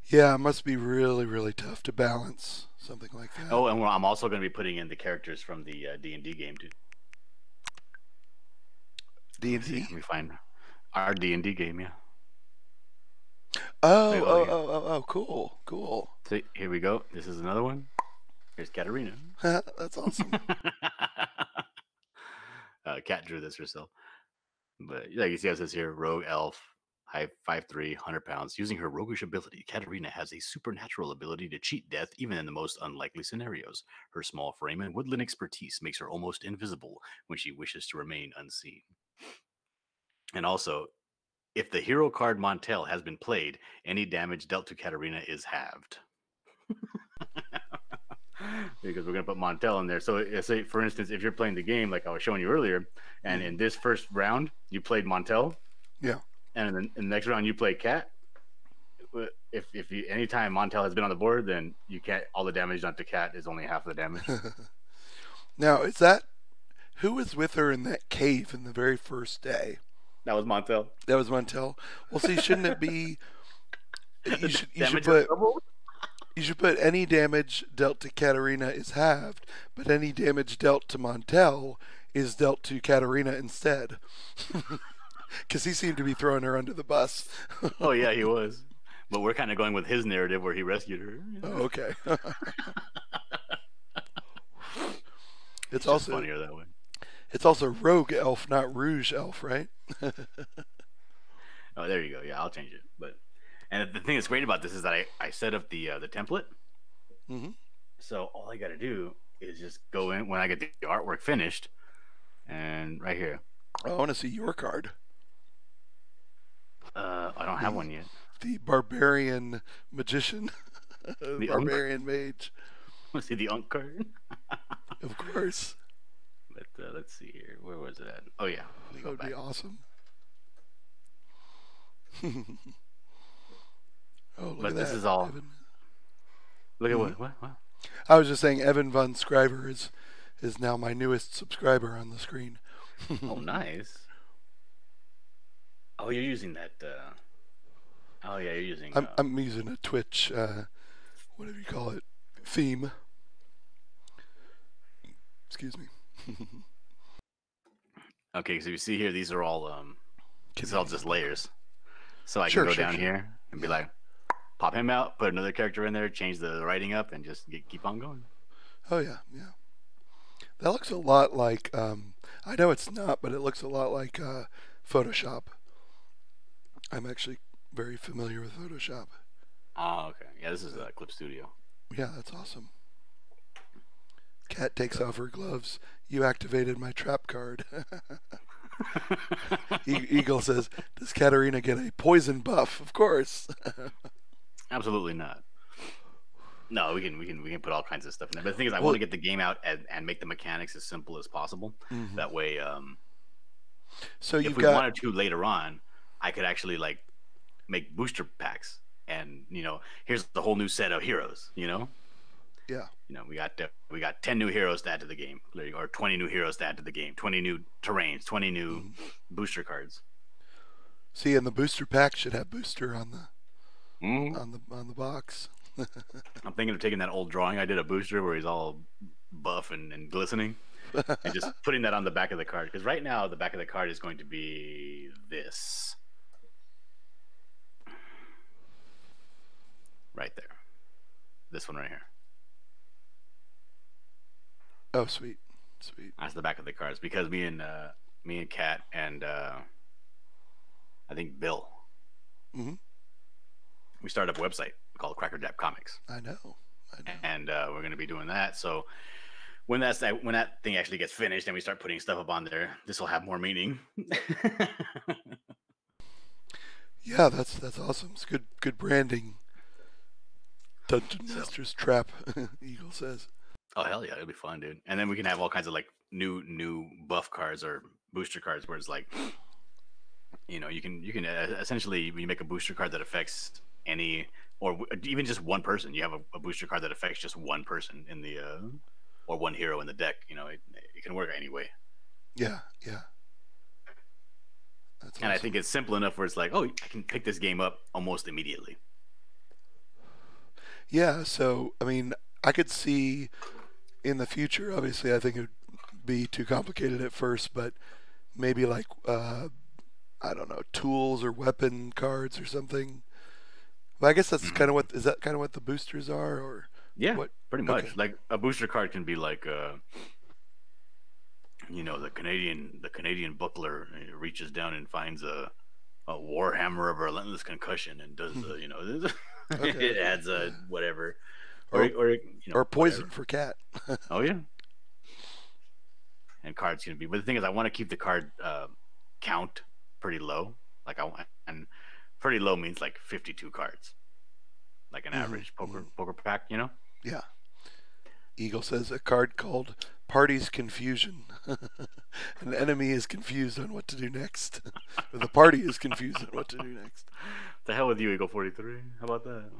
yeah, it must be really, really tough to balance something like that. Oh, and I'm also going to be putting in the characters from the D&D game too. D Let and me see. D. Let me find our D&D game. Yeah. Oh, Wait, oh, oh, here. oh, oh, oh, cool, cool. See, here we go. This is another one. Here's Katarina. That's awesome. Kat drew this herself. But like you see, how it says here, rogue elf, height 5'3", 100 pounds. Using her roguish ability, Katarina has a supernatural ability to cheat death even in the most unlikely scenarios. Her small frame and woodland expertise makes her almost invisible when she wishes to remain unseen. And also, if the hero card Montel has been played, any damage dealt to Katarina is halved. Because we're going to put Montel in there. So, say, for instance, if you're playing the game like I was showing you earlier, and in this first round, you played Montel, Yeah. and in the next round, you play Cat. If you anytime Montel has been on the board, then you can't. All the damage done to Cat is only half the damage. Now, is that who was with her in that cave in the very first day? That was Montel. That was Montel. Well, see, shouldn't it be? You should Damage put double? you should put any damage dealt to Katarina is halved, but any damage dealt to Montel is dealt to Katarina instead. Because he seemed to be throwing her under the bus. Oh yeah, he was. But we're kind of going with his narrative where he rescued her. Oh, okay. It's It's also funnier that way. it's also rogue elf, not rouge elf, right? Oh, there you go. Yeah, I'll change it. But and the thing that's great about this is that I set up the template. Mm-hmm. So all I got to do is just go in when I get the artwork finished, and right here. I want to see your card. I don't have one yet. The barbarian magician, The barbarian mage, Want to see the Unk card? of course. But let's see here. Where was it at? Oh yeah, let me That go would back. be awesome. Oh, look But at this that. is all. Evan. Look at what? I was just saying, Evan Von Scriber is now my newest subscriber on the screen. Oh, nice. Oh, you're using that. Oh yeah, you're using. I'm using a Twitch, whatever you call it, theme. Excuse me. Okay, so you see here, these are all it's all just layers. So I Sure, can go sure, down sure. here and be like, pop him out, put another character in there, change the writing up, and just keep on going. Oh yeah, yeah. That looks a lot like. I know it's not, but it looks a lot like Photoshop. I'm actually very familiar with Photoshop. Oh, okay. Yeah, this is Clip Studio. Yeah, that's awesome. Cat takes off her gloves. You activated my trap card. Eagle says, "Does Katarina get a poison buff?" Of course. Absolutely not. No, we can put all kinds of stuff in there. But the thing is, I Well- want to get the game out and make the mechanics as simple as possible. Mhm. That way, So if you've we got wanted to later on, I could actually like make booster packs, and here's the whole new set of heroes. yeah. We got 10 new heroes to add to the game, or 20 new heroes to add to the game, 20 new terrains, 20 new booster cards. See, and the booster pack should have booster on the Mm-hmm. on the box. I'm thinking of taking that old drawing I did of Booster where he's all buff and glistening, and just putting that on the back of the card. Because right now, the back of the card is going to be this. Right there. This one right here. Oh, sweet, sweet. That's the back of the cards. Because me and Kat and I think Bill, Hmm. we started up a website called Cracker Jack Comics. I know. And we're going to be doing that. So when that thing actually gets finished and we start putting stuff up on there, this will have more meaning. Yeah, that's awesome. It's good branding. Dungeon Master's Trap, Eagle says. Oh hell yeah, it'll be fun, dude. And then we can have all kinds of like new buff cards or booster cards where it's like, you can essentially, when you make a booster card that affects any, or even just one person. You have a booster card that affects just one person in the, or one hero in the deck. You know, it can work anyway. Yeah, yeah, that's And I think awesome. it's simple enough where it's like, oh, I can pick this game up almost immediately. Yeah, so I mean, I could see in the future. Obviously, I think it would be too complicated at first, but maybe like I don't know, tools or weapon cards or something. But I guess that's Hmm. kind of what is that kind of what the boosters are, or Yeah, what? pretty Okay. much. Like a booster card can be like, you know, the Canadian buckler reaches down and finds a warhammer of relentless concussion and does you know Okay, it okay, adds a yeah. whatever, Or you know or whatever. poison for cat. Oh yeah, and cards can be. But the thing is, I want to keep the card count pretty low. Like I want, and pretty low means like 52 cards, like an Hmm, average hmm. poker pack. You know. Yeah. Eagle says a card called Party's Confusion. An enemy is confused on what to do next. Or the party is confused on what to do next. The hell with you, Eagle 43. How about that?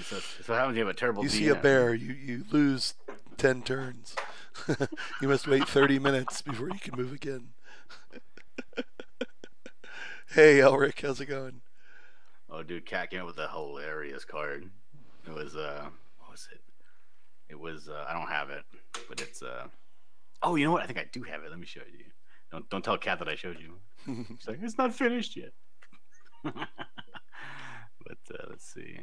So what happens when you have a terrible You see a DM? bear, you lose 10 turns. You must wait 30 minutes before you can move again. Hey, Elric, how's it going? Oh, dude, Cat came up with a hilarious card. It was what was it? It was I don't have it, but it's oh, you know what? I think I do have it. Let me show you. Don't tell Cat that I showed you. She's like, it's not finished yet. But let's see.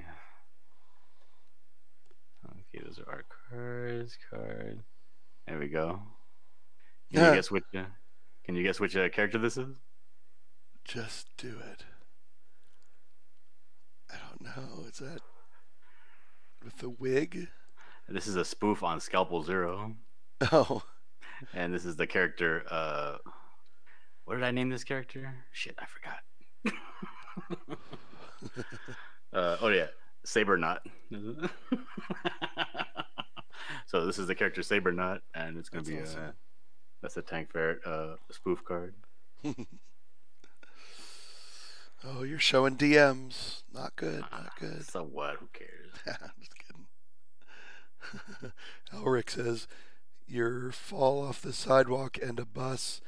Okay, those are our cards. Card. There we go. Can you guess which? Can you guess which character this is? Just do it. I don't know. Is that with the wig? This is a spoof on Scalpel Zero, Oh. and this is the character. What did I name this character? Shit, I forgot. Oh yeah, Saber Knot. So this is the character Saber Knot, and it's gonna That's be awesome. that's a Tank Ferret spoof card. Oh, you're showing DMs. Not good. Not good. So what? Who cares? Just kidding. Elric says, "You fall off the sidewalk and a bus.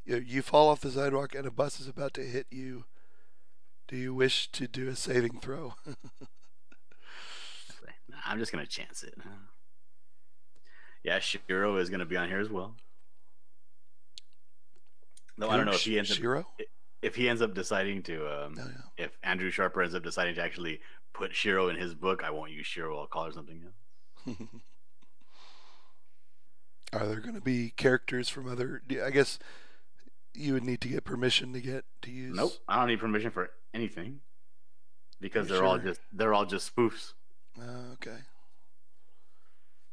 You fall off the sidewalk and a bus is about to hit you. Do you wish to do a saving throw?" Nah, I'm just gonna chance it. Yeah, Shiro is gonna be on here as well. Though I don't Who? know if he ends up Shiro? if he ends up deciding to Oh, if Andrew Sharper ends up deciding to actually put Shiro in his book, I won't use Shiro. I'll call her something else. yeah. Are there going to be characters from other? I guess you would need to get permission to get to Nope, use. I don't need permission for anything Are because you they're all sure? just spoofs. Okay.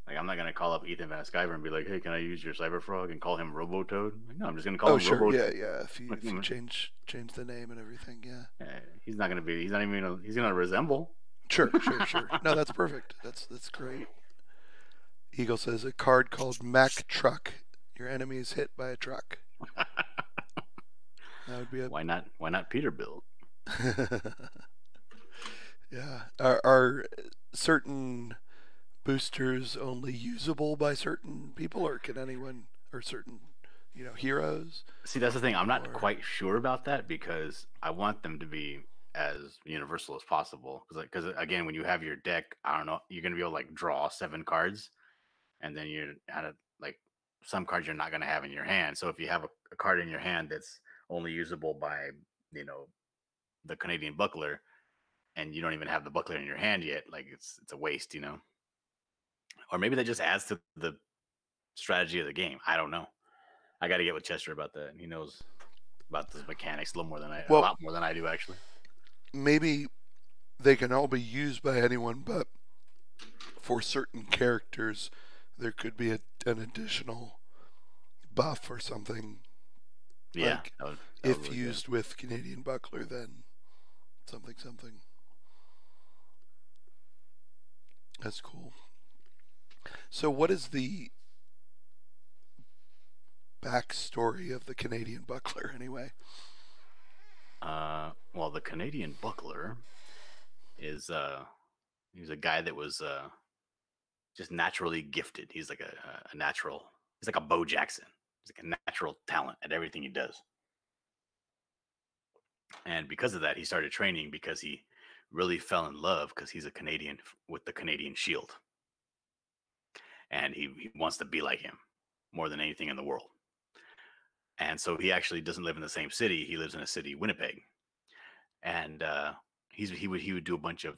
Like I'm not gonna call up Ethan Van Sciver and be like, "Hey, can I use your Cyberfrog?" and call him Robotoad. Like, no, I'm just gonna call Oh, him sure. Robo. Yeah, yeah. Like, If you change the name and everything, yeah. he's not gonna be. He's not even. He's gonna resemble. Sure, sure, sure. No, that's perfect. That's great. Eagle says a card called Mack Truck. Your enemy is hit by a truck. That would be a. Why not? Why not Peterbilt? Yeah. Are certain boosters only usable by certain people, or can anyone, or certain, heroes? See, that's the thing. I'm not Or quite sure about that because I want them to be as universal as possible. Because again, when you have your deck, I don't know, you're gonna be able to like draw 7 cards, and then you're out of like some cards you're not gonna have in your hand. So if you have a card in your hand that's only usable by you know the Canadian buckler, and you don't even have the buckler in your hand yet, like it's a waste, you know. Or maybe that just adds to the strategy of the game. I don't know. I got to get with Chester about that. He knows about the mechanics a well, lot more than I do actually. maybe they can all be used by anyone, but for certain characters, there could be an additional buff or something. Yeah, Like that would if really good. used with Canadian Buckler, then something something. That's cool. So, what is the backstory of the Canadian Buckler anyway? Well, the Canadian buckler is he's a guy that was just naturally gifted. He's like a natural. He's like a Bo Jackson. He's like a natural talent at everything he does. And because of that, he started training because he really fell in love because he's a Canadian with the Canadian Shield, and he wants to be like him more than anything in the world. And so he actually doesn't live in the same city. He lives in a city, Winnipeg, and he would do a bunch of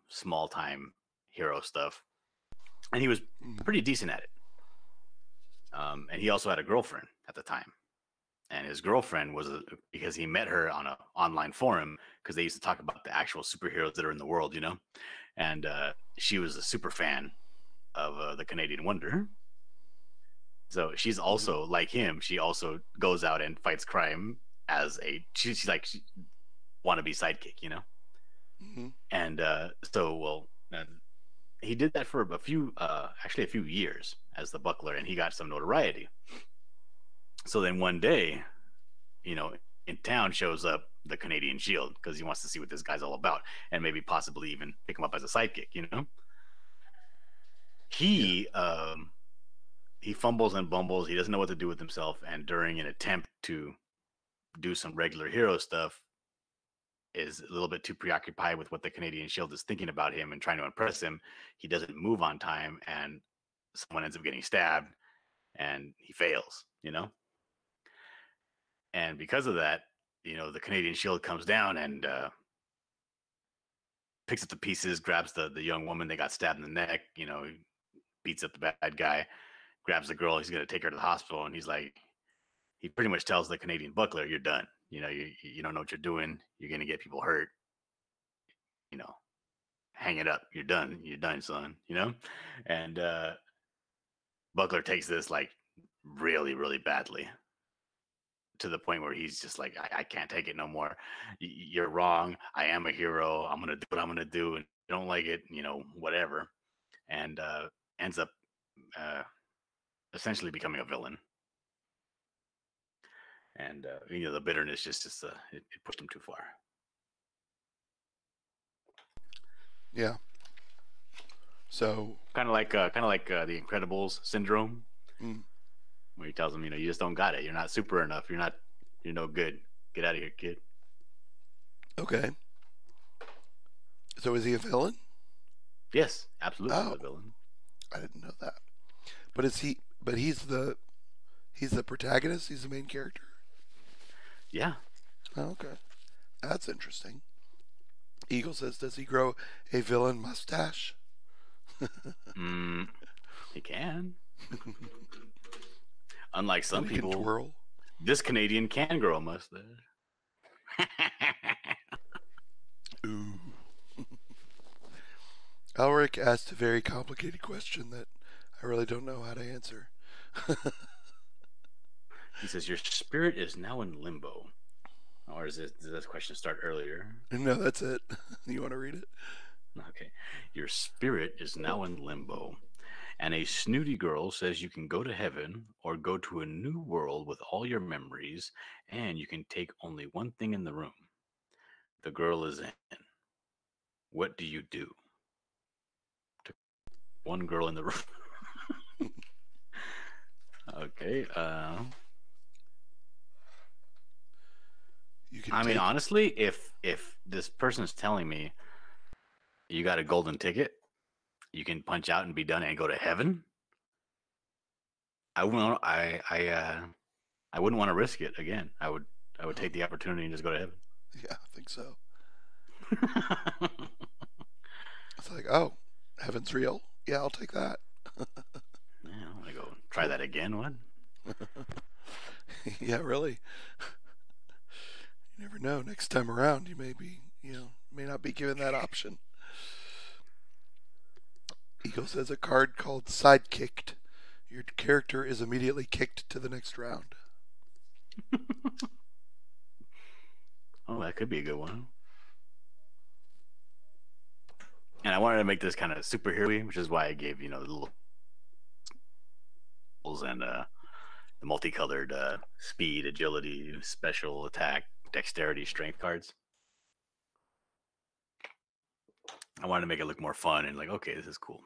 small time hero stuff, and he was Mm. pretty decent at it. And he also had a girlfriend at the time, and his girlfriend was because he met her on a online forum because they used to talk about the actual superheroes that are in the world, and she was a super fan of the Canadian Wonder. So she's Mhm. also like him. She also goes out and fights crime as she's like she wannabe sidekick. Mhm. And he did that for actually a few years as the Buckler, and he got some notoriety. So then one day, you know, in town shows up the Canadian Shield because he wants to see what this guy's all about, and maybe possibly even pick him up as a sidekick. Yeah. He fumbles and bumbles. He doesn't know what to do with himself, and during an attempt to do some regular hero stuff, is a little bit too preoccupied with what the Canadian Shield is thinking about him and trying to impress him. He doesn't move on time, and someone ends up getting stabbed, and he fails. And because of that, the Canadian Shield comes down and picks up the pieces, grabs the young woman that got stabbed in the neck. Beats up the bad guy, grabs the girl. He's going to take her to the hospital, and he pretty much tells the Canadian Buckler, "You're done. You don't know what you're doing. You're going to get people hurt. You know, hang it up. You're done. You're done, son." And Buckler takes this like really, really badly to the point where he's just like, I can't take it no more. You're wrong. I am a hero. I'm gonna do what I'm gonna do, and you don't like it, whatever. And ends up uh, essentially becoming a villain. And the bitterness it pushed him too far. Yeah. So. Kind of like the Incredibles syndrome, Mm. where he tells him, you just don't got it. You're not super enough. You're no good. Get out of here, kid. Okay. So is he a villain? Yes, absolutely, he's Oh, a villain. I didn't know that. But is he? But he's the protagonist. He's the main character. Yeah. Oh, okay, that's interesting. Eagle says, does he grow a villain mustache? Mm, he can. Unlike Oh, some he can people, twirl. this Canadian can grow a mustache. Ooh. Elric asked a very complicated question that I really don't know how to answer. He says, "Your spirit is now in limbo." Or does this question start earlier? No, that's it. You want to read it? Okay. Your spirit is now in limbo, and a snooty girl says you can go to heaven or go to a new world with all your memories, and you can take only one thing in the room. The girl is in. What do you do? One girl in the room. Okay. You can I mean, take. honestly, if this person is telling me you got a golden ticket, you can punch out and be done and go to heaven, I wouldn't. I wouldn't want to risk it again. I would take the opportunity and just go to heaven. Yeah, I think so. It's like, oh, heaven's real. Yeah, I'll take that. Yeah, I'm gonna go try Cool. that again. What? Yeah, really. You never know. Next time around, you may be, may not be given that option. Eagle says a card called Sidekicked. Your character is immediately kicked to the next round. Oh, that could be a good one. And I wanted to make this kind of superhero-y, which is why I gave the little and the multicolored speed, agility, special attack, dexterity strength cards. I wanted to make it look more fun and like, okay, this is cool.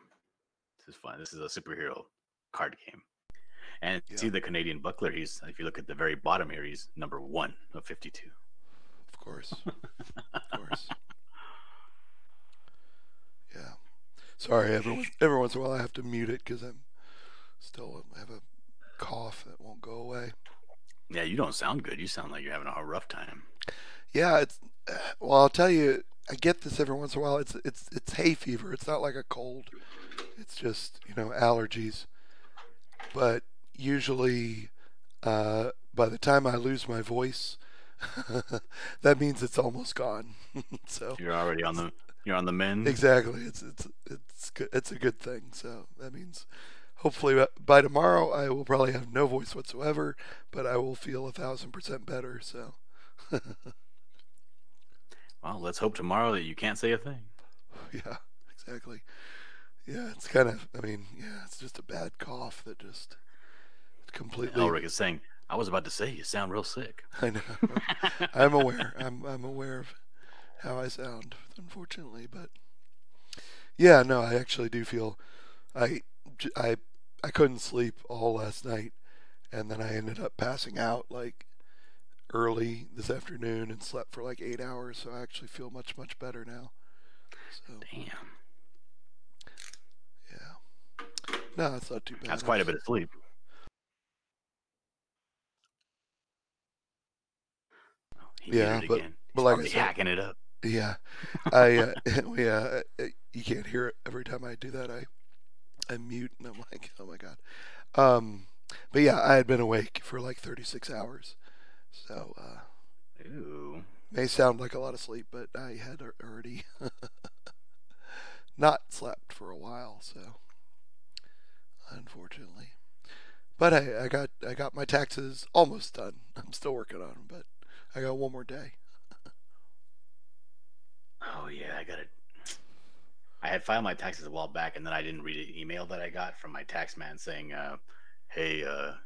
This is fun. This is a superhero card game. And Yeah, see the Canadian Buckler. He's if you look at the very bottom here, he's number 1 of 52. of course, of course. Yeah. Sorry, every once in a while I have to mute it because I have a cough that won't go away. Yeah, you don't sound good. You sound like you're having a rough time. Yeah, it's well, I'll tell you, I get this every once in a while. It's hay fever. It's not like a cold. It's just allergies. But usually, by the time I lose my voice, that means it's almost gone. So You're already on it's the you're on the mend. exactly it's a good thing. So that means hopefully by tomorrow I will probably have no voice whatsoever, but I will feel 1,000% better. So Well, let's hope tomorrow that you can't say a thing. yeah, exactly. Yeah, it's kind of. I mean, yeah, it's just a bad cough that just completely. Elric is saying, I was about to say you sound real sick. I know. I'm aware. I'm aware of how I sound, unfortunately, but yeah, no, I actually do feel I I I couldn't sleep all last night, and then I ended up passing out like early this afternoon and slept for like 8 hours, so I actually feel much better now. So Damn. yeah, no, it's not too bad. That's quite a bit of sleep. Oh, he Yeah, muted but again. but He's like I probably said, hacking it up. yeah, I yeah, you can't hear it every time I do that. I mute and I'm like, oh my god. Um, but yeah, I had been awake for like 36 hours, so Ooh. may sound like a lot of sleep, but I had already not slept for a while, so unfortunately. But hey, I got my taxes almost done. I'm still working on them, but I got one more day. Oh yeah, I had filed my taxes a while back, and then I didn't read an email that I got from my tax man saying, "Hey,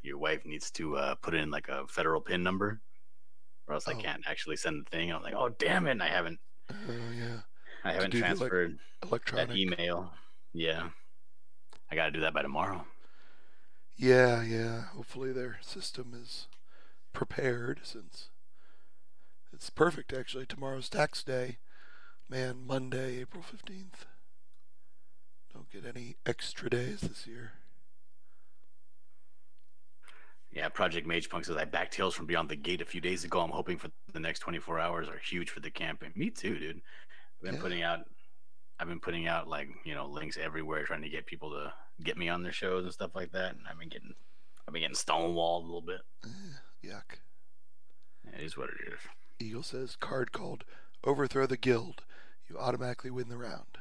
your wife needs to put in like a federal PIN number, or else I Oh, can't actually send the thing." I'm like, "Oh damn it!" And yeah, I to haven't do the transferred that electronic. email. Yeah, I got to do that by tomorrow. Yeah, yeah. Hopefully their system is prepared since it's perfect actually. Tomorrow's tax day. Man, Monday, April 15th. Don't get any extra days this year. Yeah, Project Magepunk says I backed Tales from Beyond the Gate a few days ago. I'm hoping for the next 24 hours are huge for the campaign. Me too, dude. I've been Yeah, putting out I've been putting out like links everywhere, trying to get people to get me on their shows and stuff like that. And I've been getting stonewalled a little bit. yuck. It is what it is. Eagle says card called Overthrow the Guild. You automatically win the round.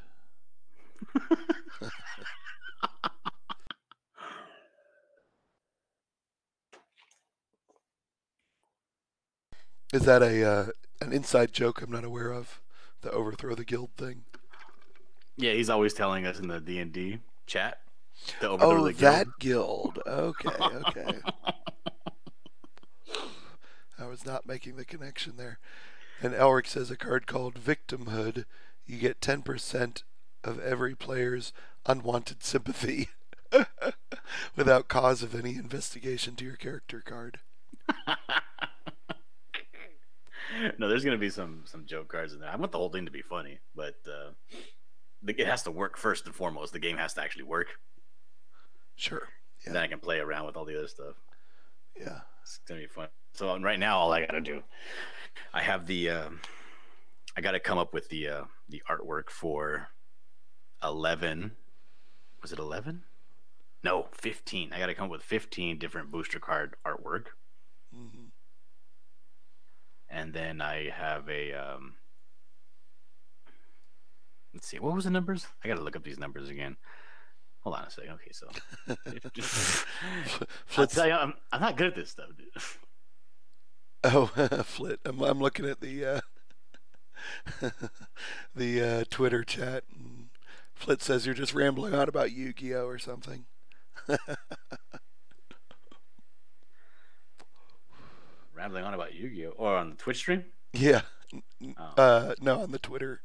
Is that a an inside joke I'm not aware of? The Overthrow the Guild thing. Yeah, he's always telling us in the D&D chat to overthrow Oh, the guild. that guild. Okay, okay. I was not making the connection there. And Elric says a card called Victimhood. You get 10% of every player's unwanted sympathy without cause of any investigation to your character card. No, there's gonna be some joke cards in there. I want the whole thing to be funny, but it has to work first and foremost. The game has to actually work. Sure. Yeah. Then I can play around with all the other stuff. Yeah. It's gonna be fun. So right now, all I gotta do, I have I gotta come up with the artwork for 11. Was it 11? No, 15. I gotta come up with 15 different booster card artwork, Mm-hmm. and then I have a let's see, what was the numbers? I gotta look up these numbers again. Hold on a second. Okay, so I'll tell you, I'm not good at this stuff, dude. Oh, Flit. I'm looking at the the Twitter chat. And Flit says you're just rambling on about Yu-Gi-Oh or something. Rambling on about Yu-Gi-Oh. Or on the Twitch stream? Yeah. Oh, No, on the Twitter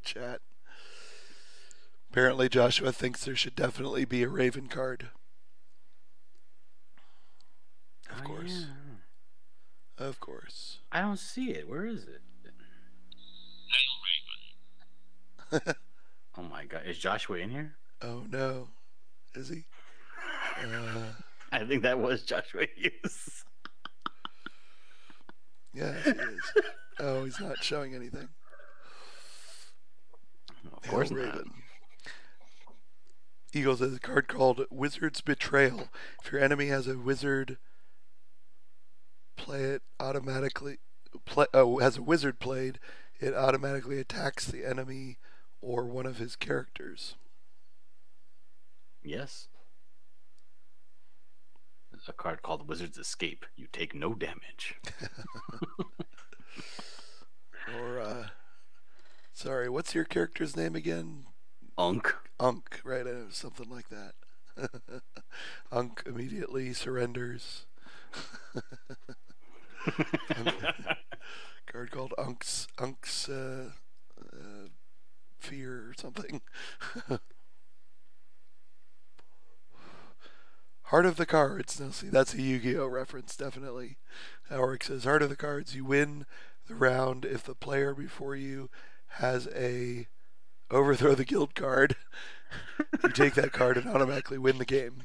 chat. Apparently, Joshua thinks there should definitely be a Raven card. Of oh course. yeah. Of course. I don't see it. Where is it? Oh my god, is Joshua in here? Oh no. Is he? Uh, I think that was Joshua Hughes. yes, he is. Oh, he's not showing anything. Of Hell course not. Raven. Eagles has a card called Wizard's Betrayal. If your enemy has a wizard, play it automatically. Has a wizard played, it automatically attacks the enemy or one of his characters. Yes. A card called Wizard's Escape. You take no damage. Or, sorry, what's your character's name again? Unk. Unk, right? Something like that. Unk immediately surrenders. Card called Unk's Fear or something. Heart of the Cards. Now, see, that's a Yu-Gi-Oh reference, definitely. Howard says, Heart of the Cards. You win the round if the player before you has a Overthrow the Guild card. You take that card and automatically win the game.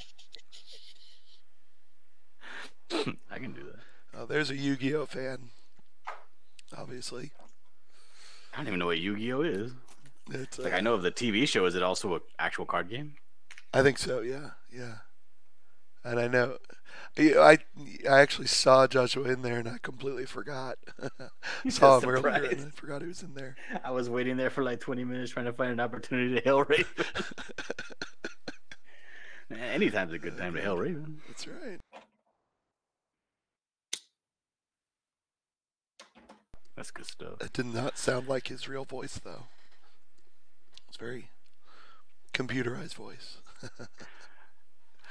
I can do that. Oh, there's a Yu-Gi-Oh fan. Obviously. I don't even know what Yu-Gi-Oh is. It's Like I know of the TV show. Is it also an actual card game? I think so, yeah. And I know, I actually saw Joshua in there, and I completely forgot. Saw him earlier, and I forgot he was in there. I was waiting there for like 20 minutes trying to find an opportunity to hail Raven. Anytime's a good time to hail Raven. That's right. That's good stuff. It did not sound like his real voice, though. It's very computerized voice.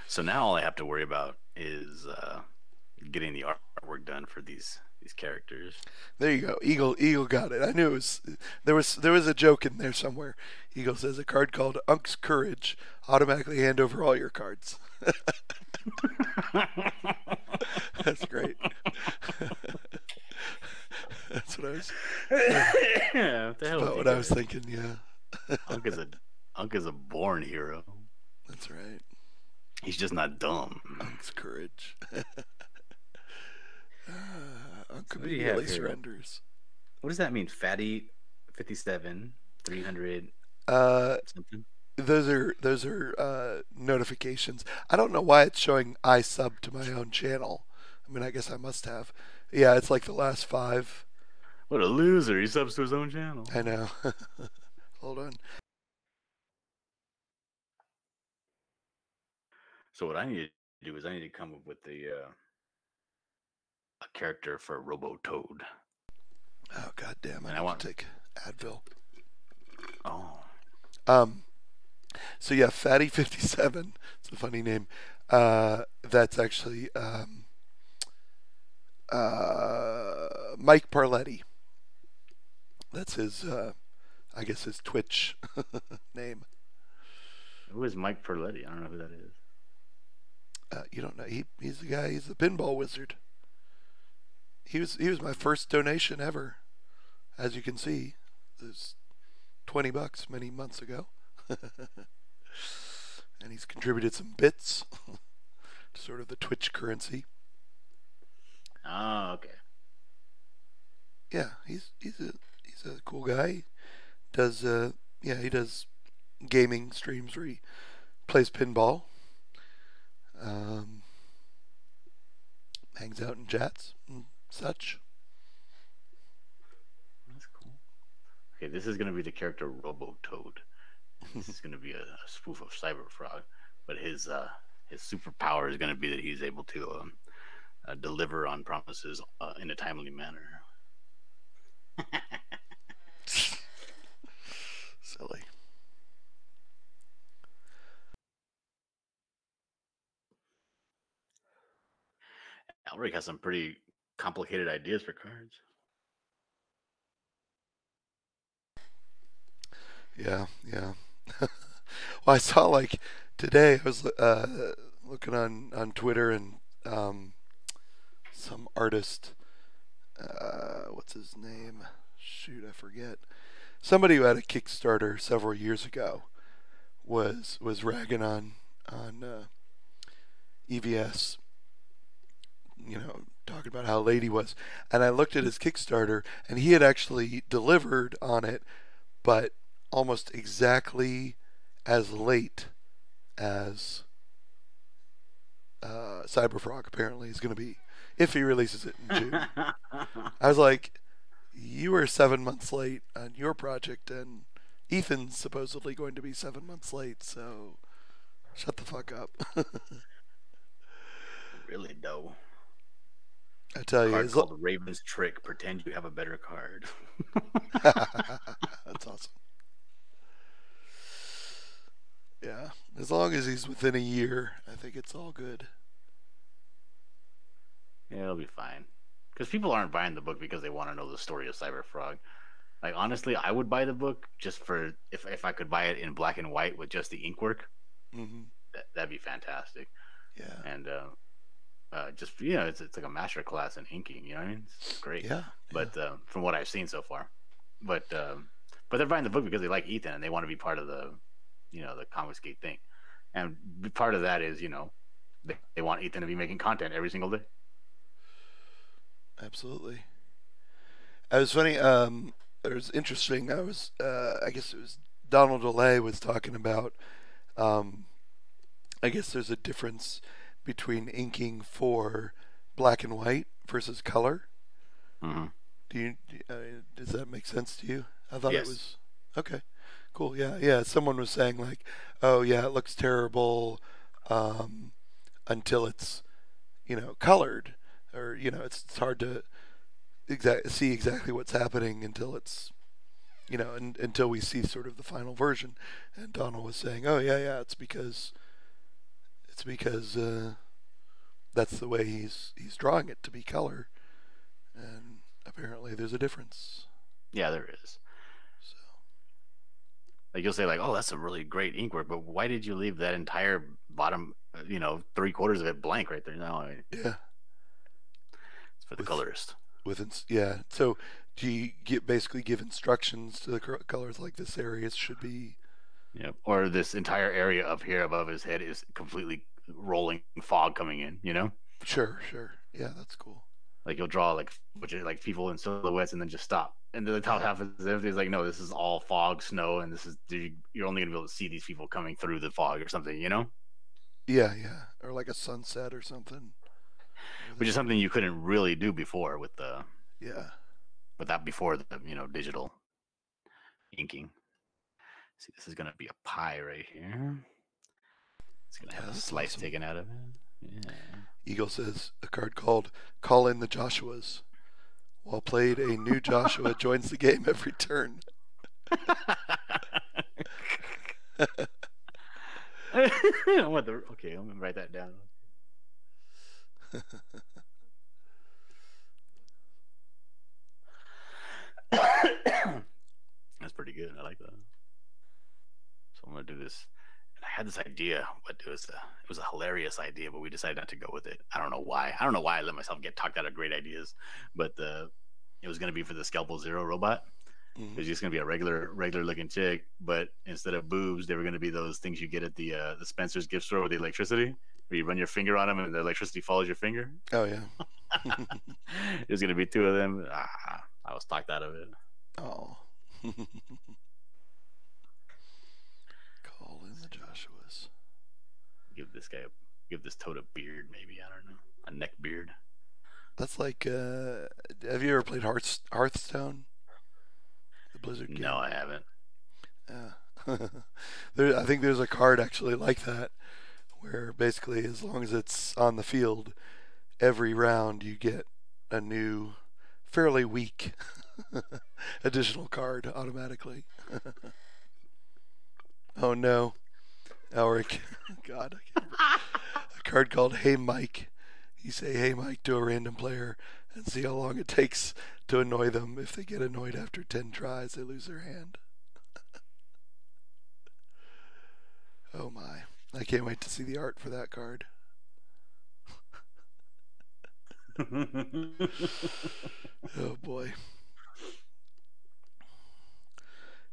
So now all I have to worry about is getting the artwork done for these characters. There you go. Eagle got it. I knew it was there was a joke in there somewhere. Eagle says a card called Unk's Courage. Automatically hand over all your cards. That's great. That's what I was. Yeah, what the hell? About what I was thinking. Yeah. Unk is a born hero. That's right. He's just not dumb. Unk's Courage. Unk So what do you immediately have here? surrenders. What does that mean? Fatty 57, 300 something? Those are notifications. I don't know why it's showing I sub to my own channel. I mean, I guess I must have. Yeah, it's like the last 5. What a loser! He subs to his own channel. I know. Hold on. So what I need to do is I need to come up with a character for Robo Toad. Oh god damn! And I I want want- to take Advil. Oh, So yeah, Fatty 57. It's a funny name. That's actually Mike Parletti. That's his. I guess his Twitch name. who is Mike Perletti? I don't know who that is. You don't know. He's the guy. He's the pinball wizard. He was my first donation ever. As you can see, it was $20 many months ago. And he's contributed some bits to sort of the Twitch currency. Oh, okay. Yeah, he's a cool guy. Does he does gaming streams where he plays pinball. Hangs out in chats and such. That's cool. Okay, this is gonna be the character Robo Toad. This is gonna be a spoof of Cyber Frog, but his superpower is gonna be that he's able to deliver on promises in a timely manner. Silly. Alric has some pretty complicated ideas for cards. Yeah, yeah. Well, I saw like today. I was looking on Twitter, and some artist. What's his name? Shoot, I forget. Somebody who had a Kickstarter several years ago was ragging on EVS. Talking about how late he was, and I looked at his Kickstarter, and he had actually delivered on it, but almost exactly as late as Cyberfrog apparently is going to be if he releases it in June. I was like, you were 7 months late on your project, and Ethan's supposedly going to be 7 months late, so shut the fuck up. Really, though. I tell you, Card called Raven's Trick. Pretend you have a better card. that's awesome. Yeah, as long as he's within a year, I think it's all good. Yeah, it'll be fine. Because people aren't buying the book because they want to know the story of Cyberfrog. Like honestly, I would buy the book just for if I could buy it in black and white with just the ink work. Mm-hmm. That'd be fantastic. Yeah. And just it's like a master class in inking. You know what I mean? It's great. Yeah. But from what I've seen so far, but they're buying the book because they like Ethan and they want to be part of the Comics Gate thing, and part of that is they want Ethan to be making content every single day. Absolutely. It was funny. It was interesting. I guess it was Donald DeLay was talking about. Um, I guess there's a difference between inking for black and white versus color. Mm-hmm. Does that make sense to you? I thought Yes. it was okay. Cool. Yeah. Yeah. Someone was saying like, oh yeah, it looks terrible um, until it's colored, or it's hard to see exactly what's happening until it's until we see sort of the final version. And Donald was saying, oh yeah, yeah, it's because that's the way he's drawing it to be color, and apparently there's a difference. Yeah, there is. So Like you'll say, like, "Oh, that's a really great ink work," but why did you leave that entire bottom, 3/4 of it blank right there? No, yeah, it's for the with colorist. yeah. So do you basically give instructions to the colors like this area should be? Yep. Or this entire area up here above his head is completely rolling fog coming in. Sure, sure. Yeah, that's cool. Like you'll draw like people in silhouettes and then just stop. And then the top half is empty. It's like, no, this is all fog, snow, and this is you're only gonna be able to see these people coming through the fog or something. Yeah, yeah, or like a sunset or something. Which is something you couldn't really do before with Yeah. before the digital inking. See, this is gonna be a pie right here. It's gonna have a slice awesome. taken out of it. Yeah. Eagle says a card called "Call in the Joshuas." While played, a new Joshua joins the game every turn. Okay, I'm gonna write that down. That's pretty good. I like that. So I'm gonna do this. And I had this idea, but it was a hilarious idea, but we decided not to go with it. I don't know why. I don't know why I let myself get talked out of great ideas, but it was gonna be for the Scalpel Zero robot. Mm-hmm. It was just gonna be a regular looking chick, but instead of boobs, they were gonna be those things you get at the Spencer's gift store with the electricity, where you run your finger on them and the electricity follows your finger. Oh yeah. There's gonna be two of them. I was talked out of it. Oh. Call in the Joshuas. Give this toad a beard, maybe. I don't know, a neck beard. That's like. Have you ever played Hearthstone? The Blizzard game. No, I haven't. Yeah. I think there's a card actually like that, where basically as long as it's on the field, every round you get a new, fairly weak additional card automatically. Oh no, Alric. God, a card called "Hey Mike." You say, "Hey, Mike," to a random player, and see how long it takes to annoy them. If they get annoyed after 10 tries, they lose their hand. Oh my! I can't wait to see the art for that card. Oh boy.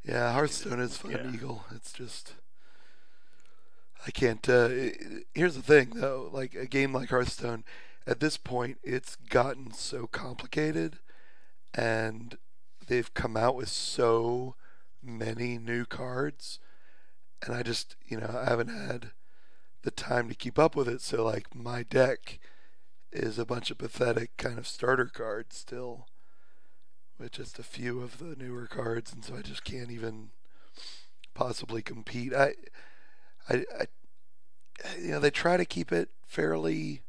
Yeah, Hearthstone is fun, Yeah. Eagle. It's just I can't. Here's the thing, though. Like a game like Hearthstone, at this point, it's gotten so complicated, and they've come out with so many new cards, and I just, I haven't had the time to keep up with it. So, like, my deck is a bunch of pathetic kind of starter cards still, with just a few of the newer cards, and so I just can't even possibly compete. I they try to keep it fairly.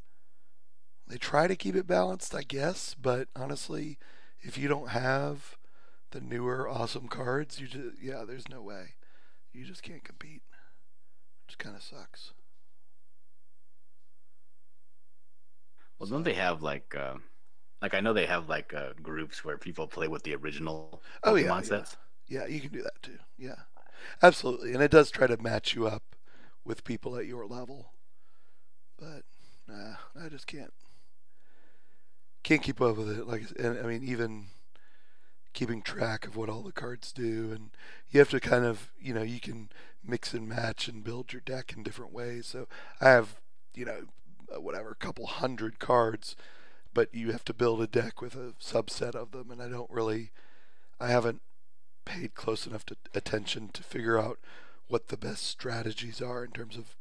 They try to keep it balanced, I guess. But honestly, if you don't have the newer awesome cards, there's no way. You just can't compete. Which kind of sucks. Well, So, don't they have like I know they have groups where people play with the original oh yeah, Pokemon yeah, sets. yeah. You can do that too. Yeah, absolutely. And it does try to match you up with people at your level. But nah, I just can't keep up with it. And I mean, even keeping track of what all the cards do, and you have to kind of, you can mix and match and build your deck in different ways. So I have, whatever, a couple hundred cards, but you have to build a deck with a subset of them, and I haven't paid close enough attention to figure out what the best strategies are in terms of,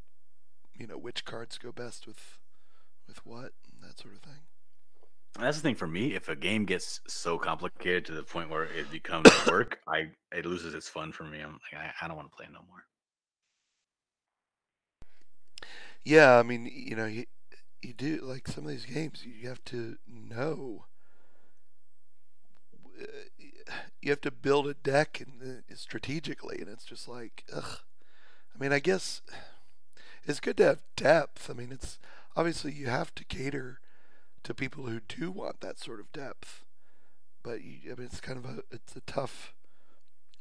which cards go best with what and that sort of thing. And that's the thing for me. If a game gets so complicated to the point where it becomes work, it loses its fun for me. I'm like, I don't want to play no more. Yeah, I mean, you do like some of these games. You have to know. You have to build a deck strategically, and it's just like, ugh. I mean, I guess it's good to have depth. I mean, it's obviously you have to cater to people who do want that sort of depth, but I mean, it's a tough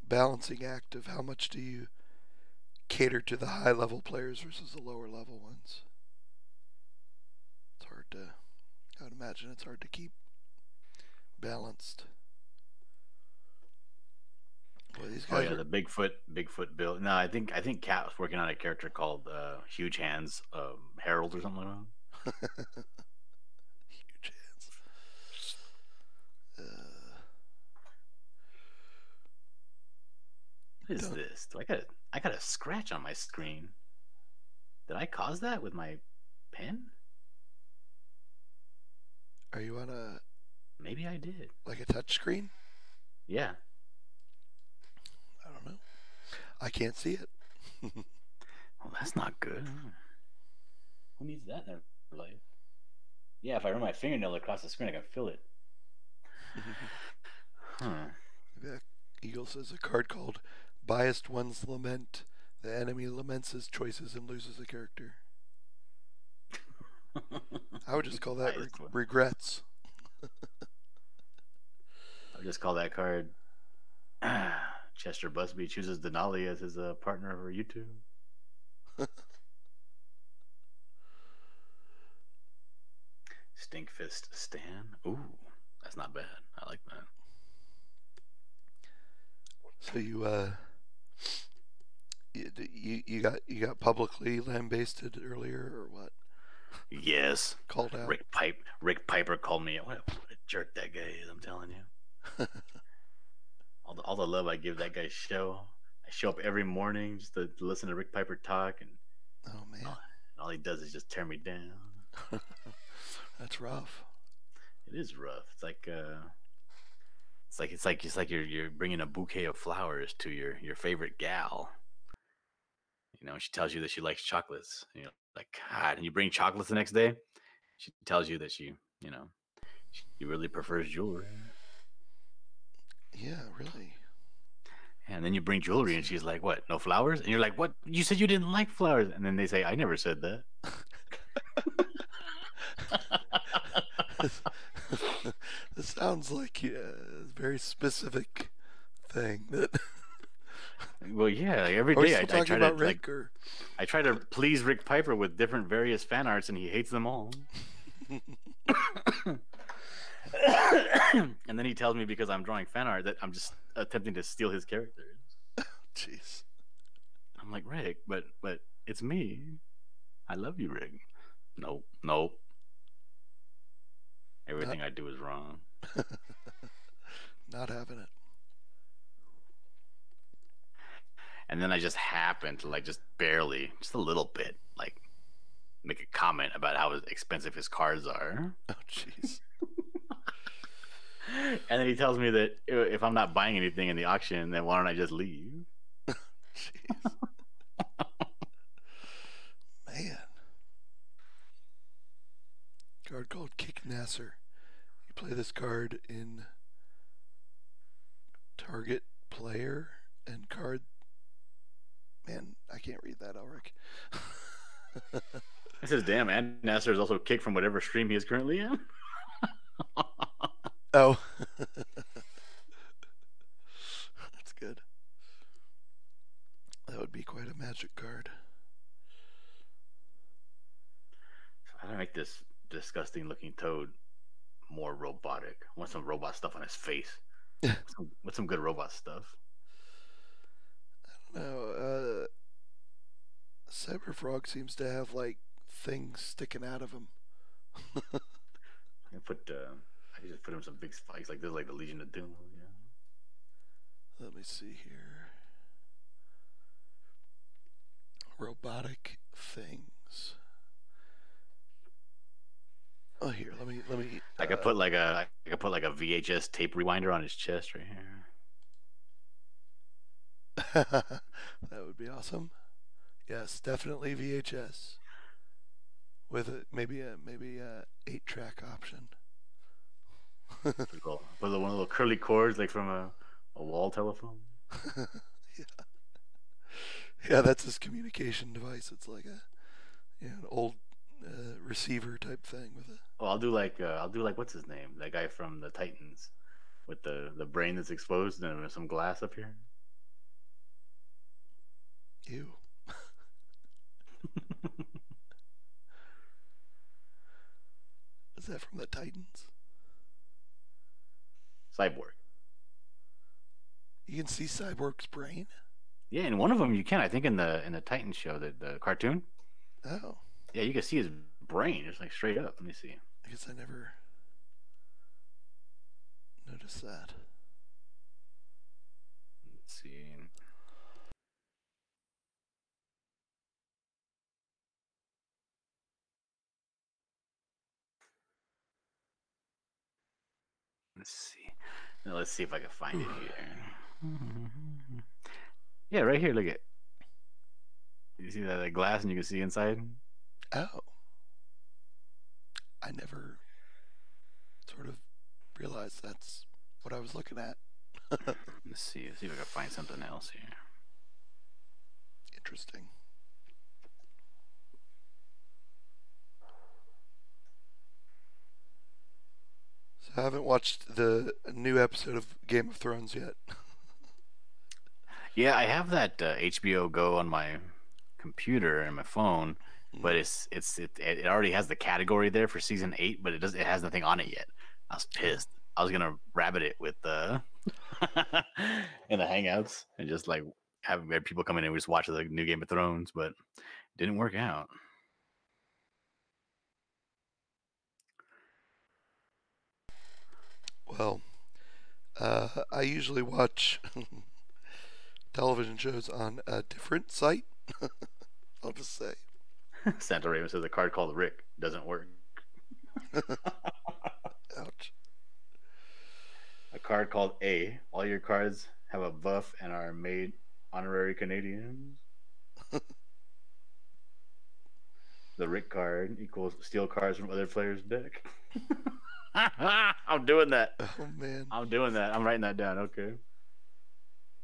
balancing act of how much do you cater to the high level players versus the lower level ones. It's hard to. I would imagine it's hard to keep balanced. Boy, these Oh guys yeah, are the Bigfoot build. No, I think Cat was working on a character called Huge Hands Harold or something like that. huge hands. What is Don't. this? I got a scratch on my screen. Did I cause that with my pen? Are you on Maybe I did. a touch screen? Yeah. I don't know. I can't see it. Well, that's not good. Who needs that in their life? Yeah, if I run my fingernail across the screen, I can feel it. Huh. Yeah, Eagle says a card called Biased One's Lament. The enemy laments his choices and loses a character. I would just call that Biased one. regrets. I would just call that card Chester Busby chooses Denali as his partner over YouTube. Stinkfist Stan. Ooh, that's not bad. I like that. So you got publicly lambasted earlier or what? Yes. Called out. Rick Piper called me. What a jerk that guy is, I'm telling you. All the love I give that guy's show. I show up every morning just to listen to Rick Piper talk, and Oh man, all he does is just tear me down. that's rough. It is rough. It's like you're bringing a bouquet of flowers to your favorite gal. She tells you that she likes chocolates. Like God, and you bring chocolates the next day. She tells you that she really prefers jewelry. Yeah, really. And then you bring jewelry, and she's like, "What? No flowers?" And you're like, "What? You said you didn't like flowers." And then they say, "I never said that." This sounds like a very specific thing. That Well, yeah, like every are we day still I talking try to about like Rick or? I try to please Rick Piper with different various fan arts, and he hates them all. And then he tells me because I'm drawing fan art that I'm just attempting to steal his characters. Jeez. I'm like, Rick, but it's me. I love you, Rick. Nope, nope. Not Everything I do is wrong. not having it. And then I just happen to like just barely, just a little bit, like make a comment about how expensive his cards are. Oh jeez. And then he tells me that if I'm not buying anything in the auction, then why don't I just leave? Jeez. Man. Card called Kick Nasser. You play this card in target player and card. Man, I can't read that, Ulrich. It says, damn, and Nasser is also kicked from whatever stream he is currently in. Oh. That's good. That would be quite a magic card. How do I make this disgusting looking toad more robotic? I want some robot stuff on his face. What's some good robot stuff? No, Cyberfrog seems to have like things sticking out of him. I just put him some big spikes like this, like the Legion of Doom. Yeah. Let me see here. Robotic things. Oh, here. Let me. I could put like a VHS tape rewinder on his chest right here. That would be awesome. Yes, definitely VHS with maybe a 8-track option. Put one of the little curly cords like from a wall telephone. Yeah, yeah, that's his communication device. It's like an old receiver type thing with a. Oh, I'll do like what's his name? That guy from the Titans with the brain that's exposed and some glass up here. Ew. Is that from the Titans? Cyborg. You can see Cyborg's brain. Yeah, in one of them you can. I think in the Titans show, the cartoon. Oh, Yeah, you can see his brain just like straight up. Let me see. I guess I never noticed that. Let's see. Let's see. Now let's see if I can find it here. Yeah, right here. Look at. You see that glass, and you can see inside. Oh, I never sort of realized that's what I was looking at. Let's see. Let's see if I can find something else here. Interesting. So I haven't watched the new episode of Game of Thrones yet. Yeah, I have that HBO Go on my computer and my phone, but it already has the category there for season 8, but it has nothing on it yet. I was pissed. I was gonna rabbit it with the in the Hangouts and just like have people come in and just watch the new Game of Thrones, but it didn't work out. Well, I usually watch television shows on a different site. I'll just say. Santa Raven says a card called Rick doesn't work. Ouch. A card called A. All your cards have a buff and are made honorary Canadians. The Rick card equals steal cards from other players' deck. I'm doing that. Oh man. I'm doing that. I'm writing that down. Okay.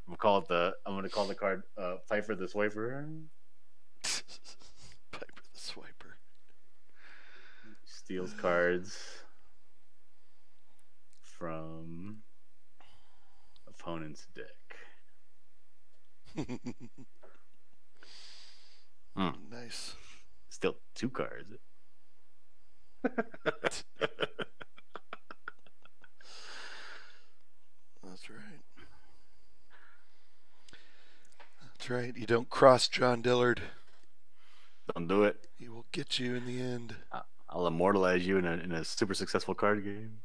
I'm gonna call the card Pfeiffer the Swiper. Piper the Swiper. Steals cards. opponent's deck. Hmm. Nice. Still 2 cards. That's right. That's right. You don't cross John Dillard. Don't do it. He will get you in the end. I'll immortalize you in a super successful card game.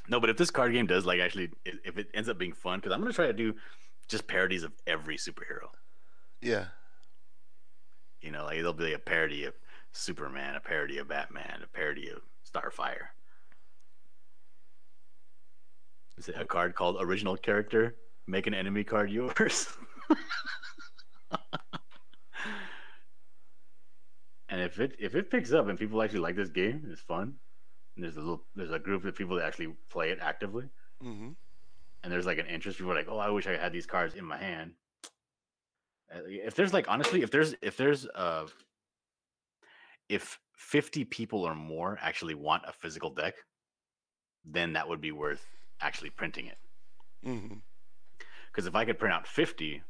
No, but if this card game does like actually, if it ends up being fun, because I'm gonna try to do just parodies of every superhero. Yeah. You know, like there'll be a parody of Superman, a parody of Batman, a parody of Starfire. Is it a card called Original Character? Make an enemy card yours. And if it picks up and people actually like this game, it's fun. And there's a group of people that actually play it actively. Mm-hmm. And there's like an interest. People are like, oh, I wish I had these cards in my hand. If there's like honestly, if 50 people or more actually want a physical deck, then that would be worth actually printing it. Mm-hmm. Because if I could print out 50,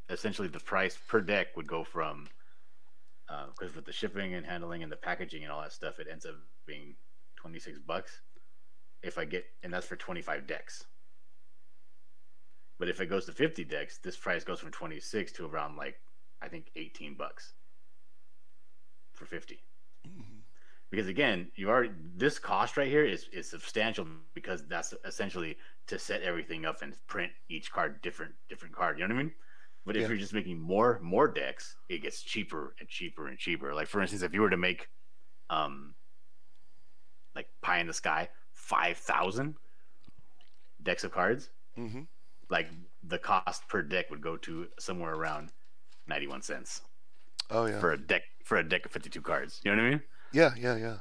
essentially the price per deck would go from because with the shipping and handling and the packaging and all that stuff, it ends up being $26 if I get, and that's for 25 decks. But if it goes to 50 decks, this price goes from 26 to around like I think $18 for 50. Mm-hmm. Because again, you already this cost right here is substantial because that's essentially to set everything up and print each card different card. You know what I mean? But if you're just making more decks, it gets cheaper and cheaper and cheaper. Like for instance, if you were to make like pie in the sky 5,000 decks of cards, Mm-hmm. like the cost per deck would go to somewhere around 91 cents. Oh yeah. For a deck of 52 cards. You know what I mean? Yeah.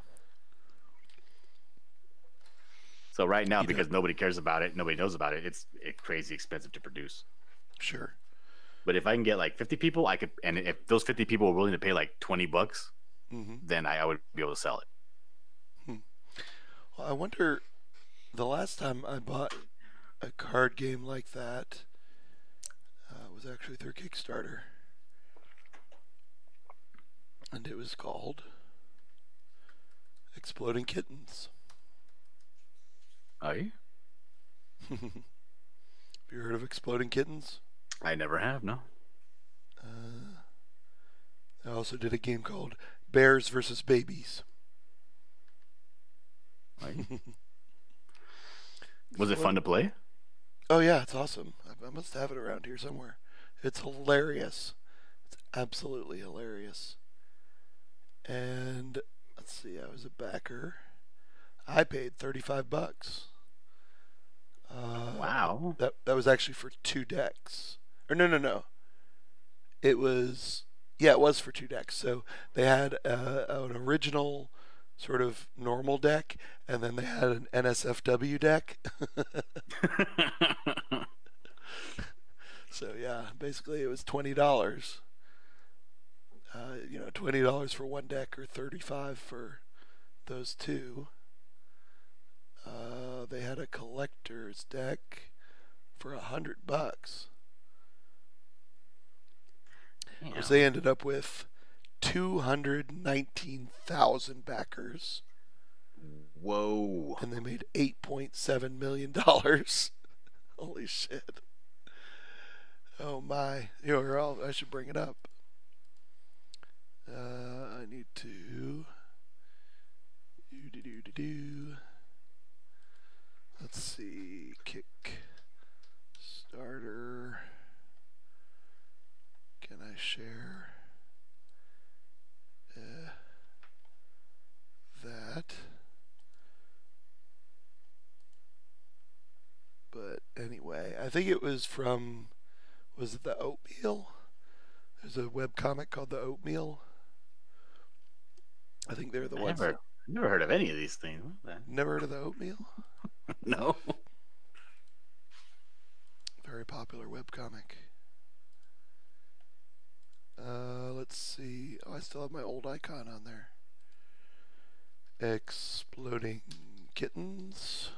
So right now, because nobody cares about it, nobody knows about it, it's crazy expensive to produce. Sure. But if I can get like 50 people, I could, and if those 50 people were willing to pay like $20, Mm-hmm. then I would be able to sell it. Well, I wonder, the last time I bought a card game like that was actually through Kickstarter. And it was called Exploding Kittens. Oh, yeah? Have you heard of Exploding Kittens? I never have, no. I also did a game called Bears versus Babies. Oh, yeah? Was it fun to play? Oh yeah, it's awesome. I must have it around here somewhere. It's hilarious. It's absolutely hilarious. And let's see, I was a backer. I paid $35. Wow. That was actually for 2 decks. Or no. It was it was for 2 decks. So they had an original sort of normal deck, and then they had an NSFW deck. So yeah, basically it was $20. $20 for one deck or $35 for those 2. They had a collector's deck for $100. Of course, they ended up with 219,000 backers. Whoa. And they made $8.7 million. Holy shit. Oh my. I should bring it up. I need to. Let's see. Kickstarter. Can I share that? But anyway, I think it was from, was it the Oatmeal? There's a webcomic called The Oatmeal. I think they're the ones. Never heard of any of these things. Never heard of The Oatmeal? No. Very popular webcomic. Let's see. Oh, I still have my old icon on there. Exploding Kittens.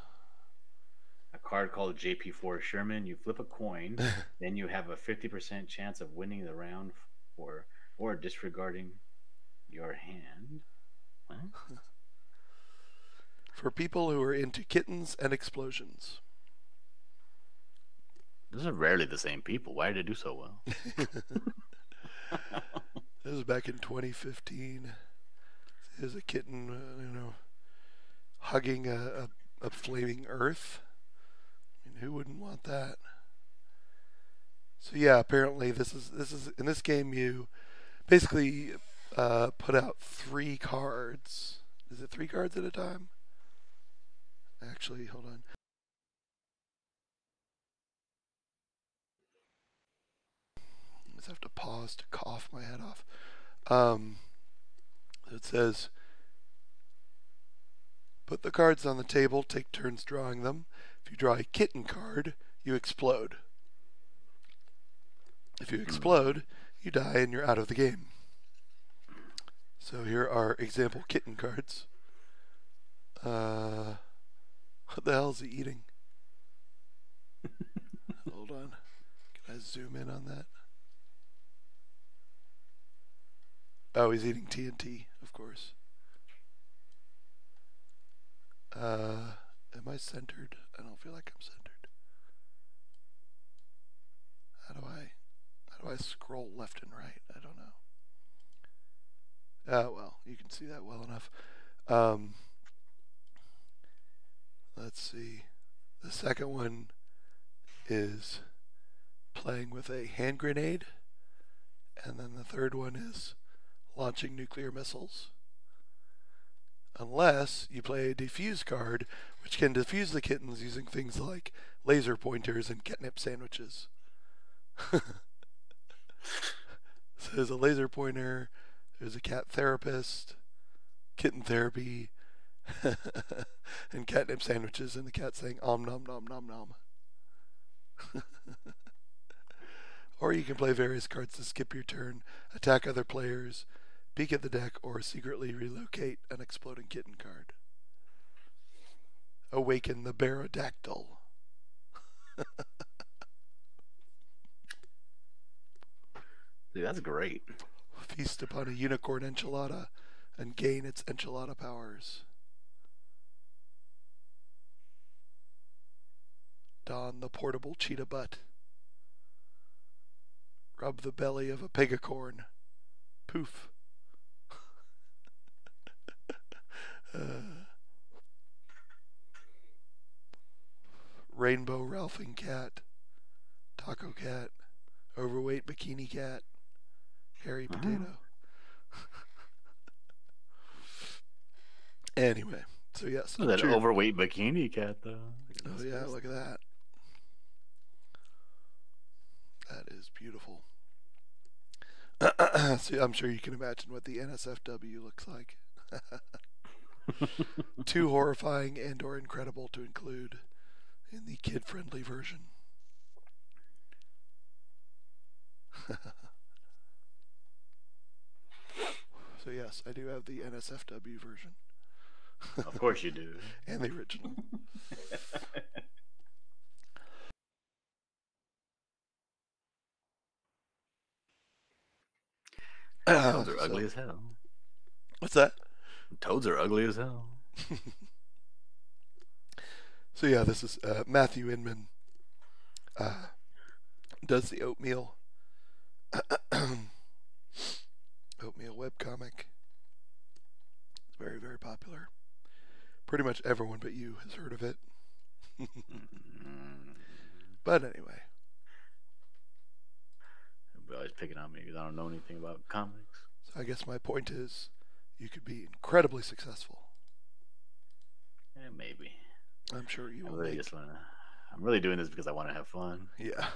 card called JP4 Sherman. You flip a coin, then you have a 50% chance of winning the round for or disregarding your hand. What? For people who are into kittens and explosions. Those are rarely the same people. Why did they do so well? This was back in 2015. There's a kitten, hugging a flaming earth. I mean, who wouldn't want that? So yeah, apparently this is in this game you basically put out 3 cards. Is it 3 cards at a time? Actually, hold on. I just have to pause to cough my head off. It says, put the cards on the table, take turns drawing them. If you draw a kitten card, you explode. If you explode, you die and you're out of the game. So here are example kitten cards. What the hell is he eating? Hold on. Can I zoom in on that? Oh, he's eating TNT, of course. Am I centered? I don't feel like I'm centered. How do I scroll left and right? I don't know. Oh, well, you can see that well enough. Let's see. The second one is playing with a hand grenade. And then the third one is launching nuclear missiles. Unless you play a defuse card, which can defuse the kittens using things like laser pointers and catnip sandwiches. So there's a laser pointer, there's a cat therapist, kitten therapy, and catnip sandwiches, and the cat saying om nom nom nom nom. Or you can play various cards to skip your turn, attack other players, peek at the deck, or secretly relocate an exploding kitten card. Awaken the Barodactyl. Dude, that's great. Feast upon a unicorn enchilada and gain its enchilada powers. Don the portable cheetah butt. Rub the belly of a pegacorn. Poof. Rainbow Ralphing cat. Taco cat. Overweight bikini cat. Hairy potato. Anyway, so yes. That sure. overweight bikini cat, though. Oh yeah, look at that. That is beautiful. So I'm sure you can imagine what the NSFW looks like. Too horrifying and or incredible to include in the kid-friendly version. So yes, I do have the NSFW version. Of course you do. And the original. Toads are ugly as hell. What's that? Toads are ugly as hell. So yeah, this is Matthew Inman does the oatmeal webcomic. It's very, very popular. Pretty much everyone but you has heard of it. But anyway. Everybody always picking on me because I don't know anything about comics. So I guess my point is you could be incredibly successful. Yeah, maybe. I'm sure you will. I'm really doing this because I want to have fun. Yeah.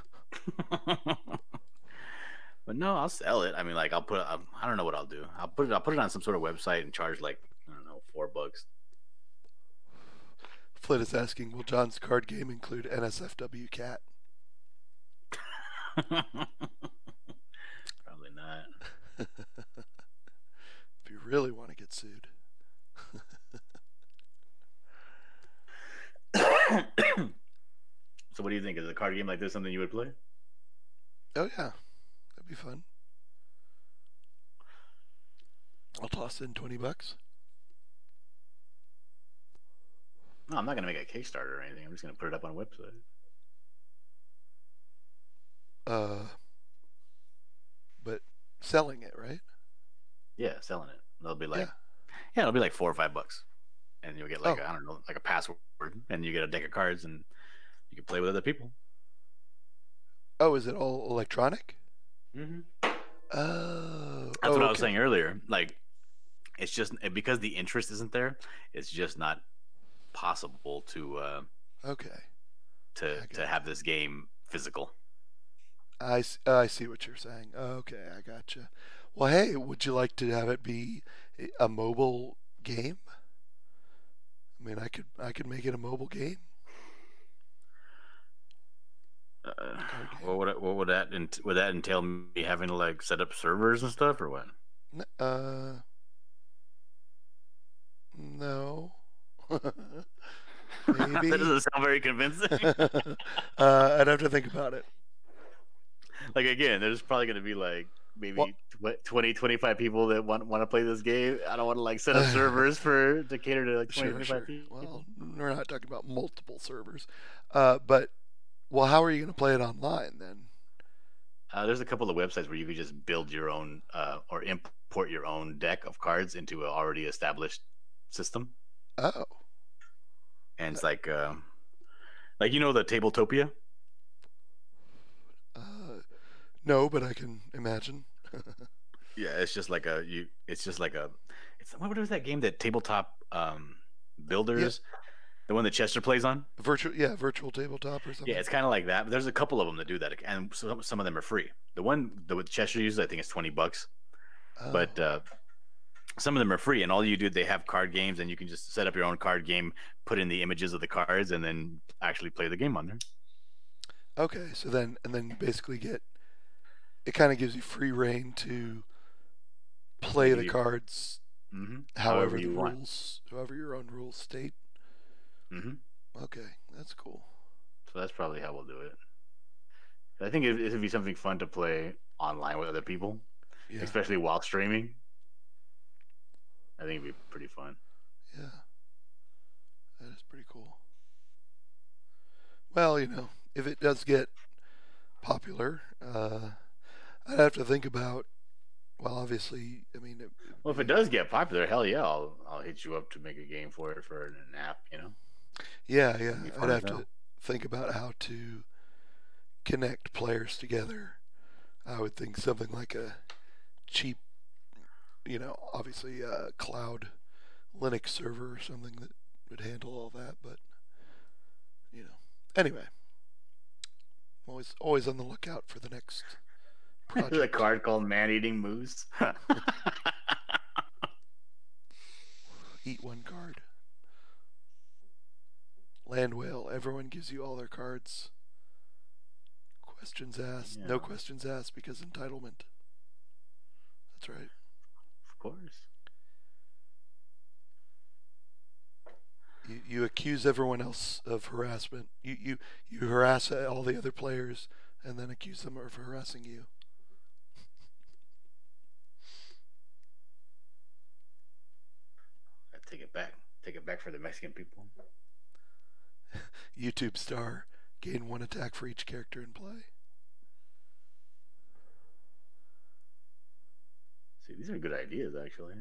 But no, I'll sell it. I mean, like I don't know what I'll do. I'll put it on some sort of website and charge like, I don't know, $4. Flit is asking, will John's card game include NSFW cat? Probably not. If you really want to get sued. card game like this something you would play? Oh yeah, that'd be fun. I'll toss in $20. No, I'm not gonna make a Kickstarter or anything. I'm just gonna put it up on a website. Uh, but selling it, right? Yeah, selling it. They'll be Yeah. like, yeah, it'll be like $4 or $5, and you'll get like Oh, I don't know, like a password, and you get a deck of cards, and you can play with other people. oh, is it all electronic? Mm-hmm. Oh, That's oh, what I was okay, saying earlier. Like, it's just because the interest isn't there. It's just not possible okay. I to got have this game physical. I see what you're saying. Okay, I gotcha. Well, hey, would you like to have it be a mobile game? I mean, I could make it a mobile game, Uh, card game. what would would that entail me having to like set up servers and stuff or what? Uh, no. That Maybe. doesn't sound very convincing. I'd have to think about it. Like again, there's probably going to be like Well, maybe 20, 25 people that want to play this game. I don't want to like set up servers for to cater to like 20, sure, 25 sure. people. Well, we're not talking about multiple servers. But well, how are you going to play it online then? There's a couple of websites where you could just build your own or import your own deck of cards into an already established system, Oh, and uh, it's like you know the Tabletopia. uh, no, but I can imagine. Yeah, it's just like a you. It's just like a. It's what was that game that tabletop Yeah, builders, the one that Chester plays on? virtual tabletop or Yeah, something. it's kind of like that. But there's a couple of them that do that, and some of them are free. The one that Chester uses, I think, is $20. Oh, But some of them are free, and all you do, they have card games, and you can just set up your own card game, put in the images of the cards, and then actually play the game on there. okay. So then, and then you basically get it. Kind of gives you free reign to They play give the you cards however however the you want. rules, however your own rules state. hmm Okay, that's cool. So that's probably how we'll do it. I think it'd be something fun to play online with other people, Yeah, especially while streaming. I think it'd be pretty fun. yeah, that is pretty cool. Well, if it does get popular, I'd have to think about. Well, obviously, I mean, it would Well, if it be. does get popular, hell yeah, I'll hit you up to make a game for it for an app. Yeah, yeah. It'd be I'd fun as have to hell. think about how to connect players together. I would think something like a cheap, obviously cloud Linux server or something that would handle all that. But you know, anyway, always on the lookout for the next There's a project. card called Man Eating Moose. Eat one card. Land whale. Everyone gives you all their cards. Questions asked. Yeah, No questions asked because entitlement. That's right. of course. You accuse everyone else of harassment. You harass all the other players and then accuse them of harassing you. I take it back. Take it back for the Mexican people. YouTube star. Gain one attack for each character in play. See, these are good ideas, actually.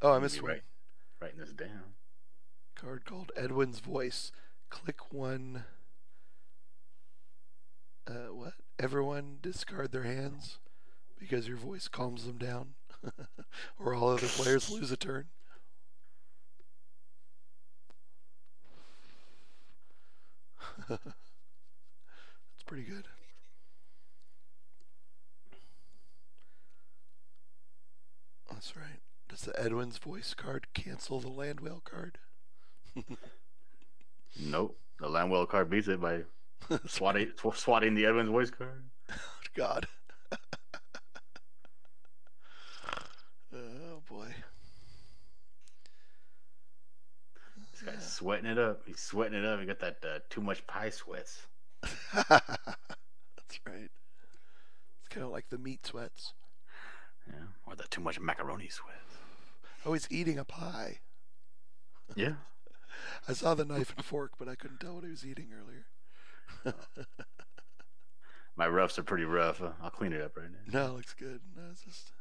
Oh, I I'm gonna be missed one. writing this down. Card called Edwin's Voice. Click one. What? Everyone discard their hands because your voice calms them down, or all other players lose a turn. That's pretty good. That's right. Does the Edwin's Voice card cancel the Land Whale card? Nope. The Landwell card beats it by That's right. swatting the Edwin's voice card. God. Oh boy. This guy's sweating it up. He's sweating it up. He got that too much pie sweats. That's right. It's kind of like the meat sweats. Yeah, or the too much macaroni sweats. Oh, he's eating a pie. Yeah. I saw the knife and fork, but I couldn't tell what he was eating earlier. My roughs are pretty rough. I'll clean it up right now. No, it looks good. No, it's just.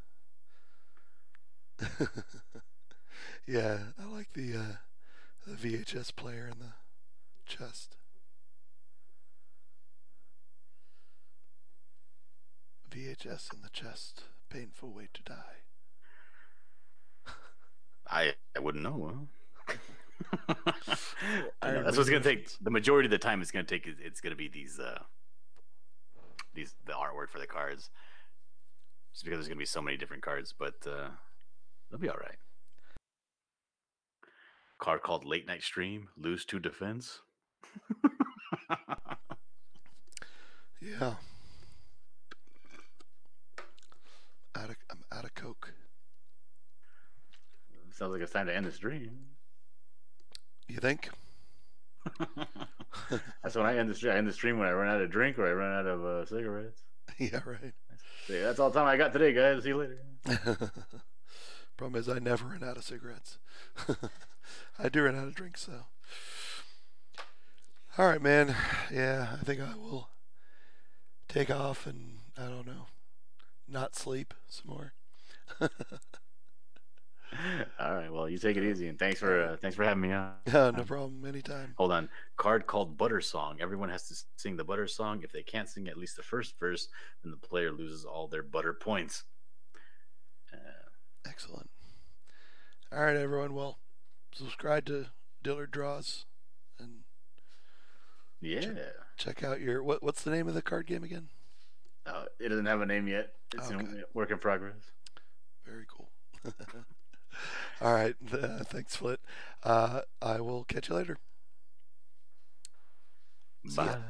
Yeah, I like the VHS player in the chest. VHS in the chest. Painful way to die. I wouldn't know. Huh? I know. Iron That's what's gonna Maiden take. reference. The majority of the time it's gonna take. It's gonna be these the artwork for the cards, just because there's gonna be so many different cards. But they'll be all right. Card called Late Night Stream. Lose to defense. Yeah. I'm out of Coke. Sounds like it's time to end the stream. You think? That's when I end the stream. I end the stream when I run out of drink or I run out of cigarettes. Yeah, right. That's all the time I got today, guys. See you later. Problem is, I never run out of cigarettes. I do run out of drinks, though. All right, man. Yeah, I think I will take off and, I don't know, not sleep some more. All right. Well, you take it easy, and thanks for having me on. No problem. Anytime. Hold on. Card called Butter Song. Everyone has to sing the Butter Song. If they can't sing at least the first verse, then the player loses all their butter points. Excellent. All right, everyone. Well, subscribe to Dillard Draws and Yeah. check out your what's the name of the card game again? It doesn't have a name yet. It's Okay. work in progress. Very cool. All right. Thanks, Flit. I will catch you later. See ya. Bye.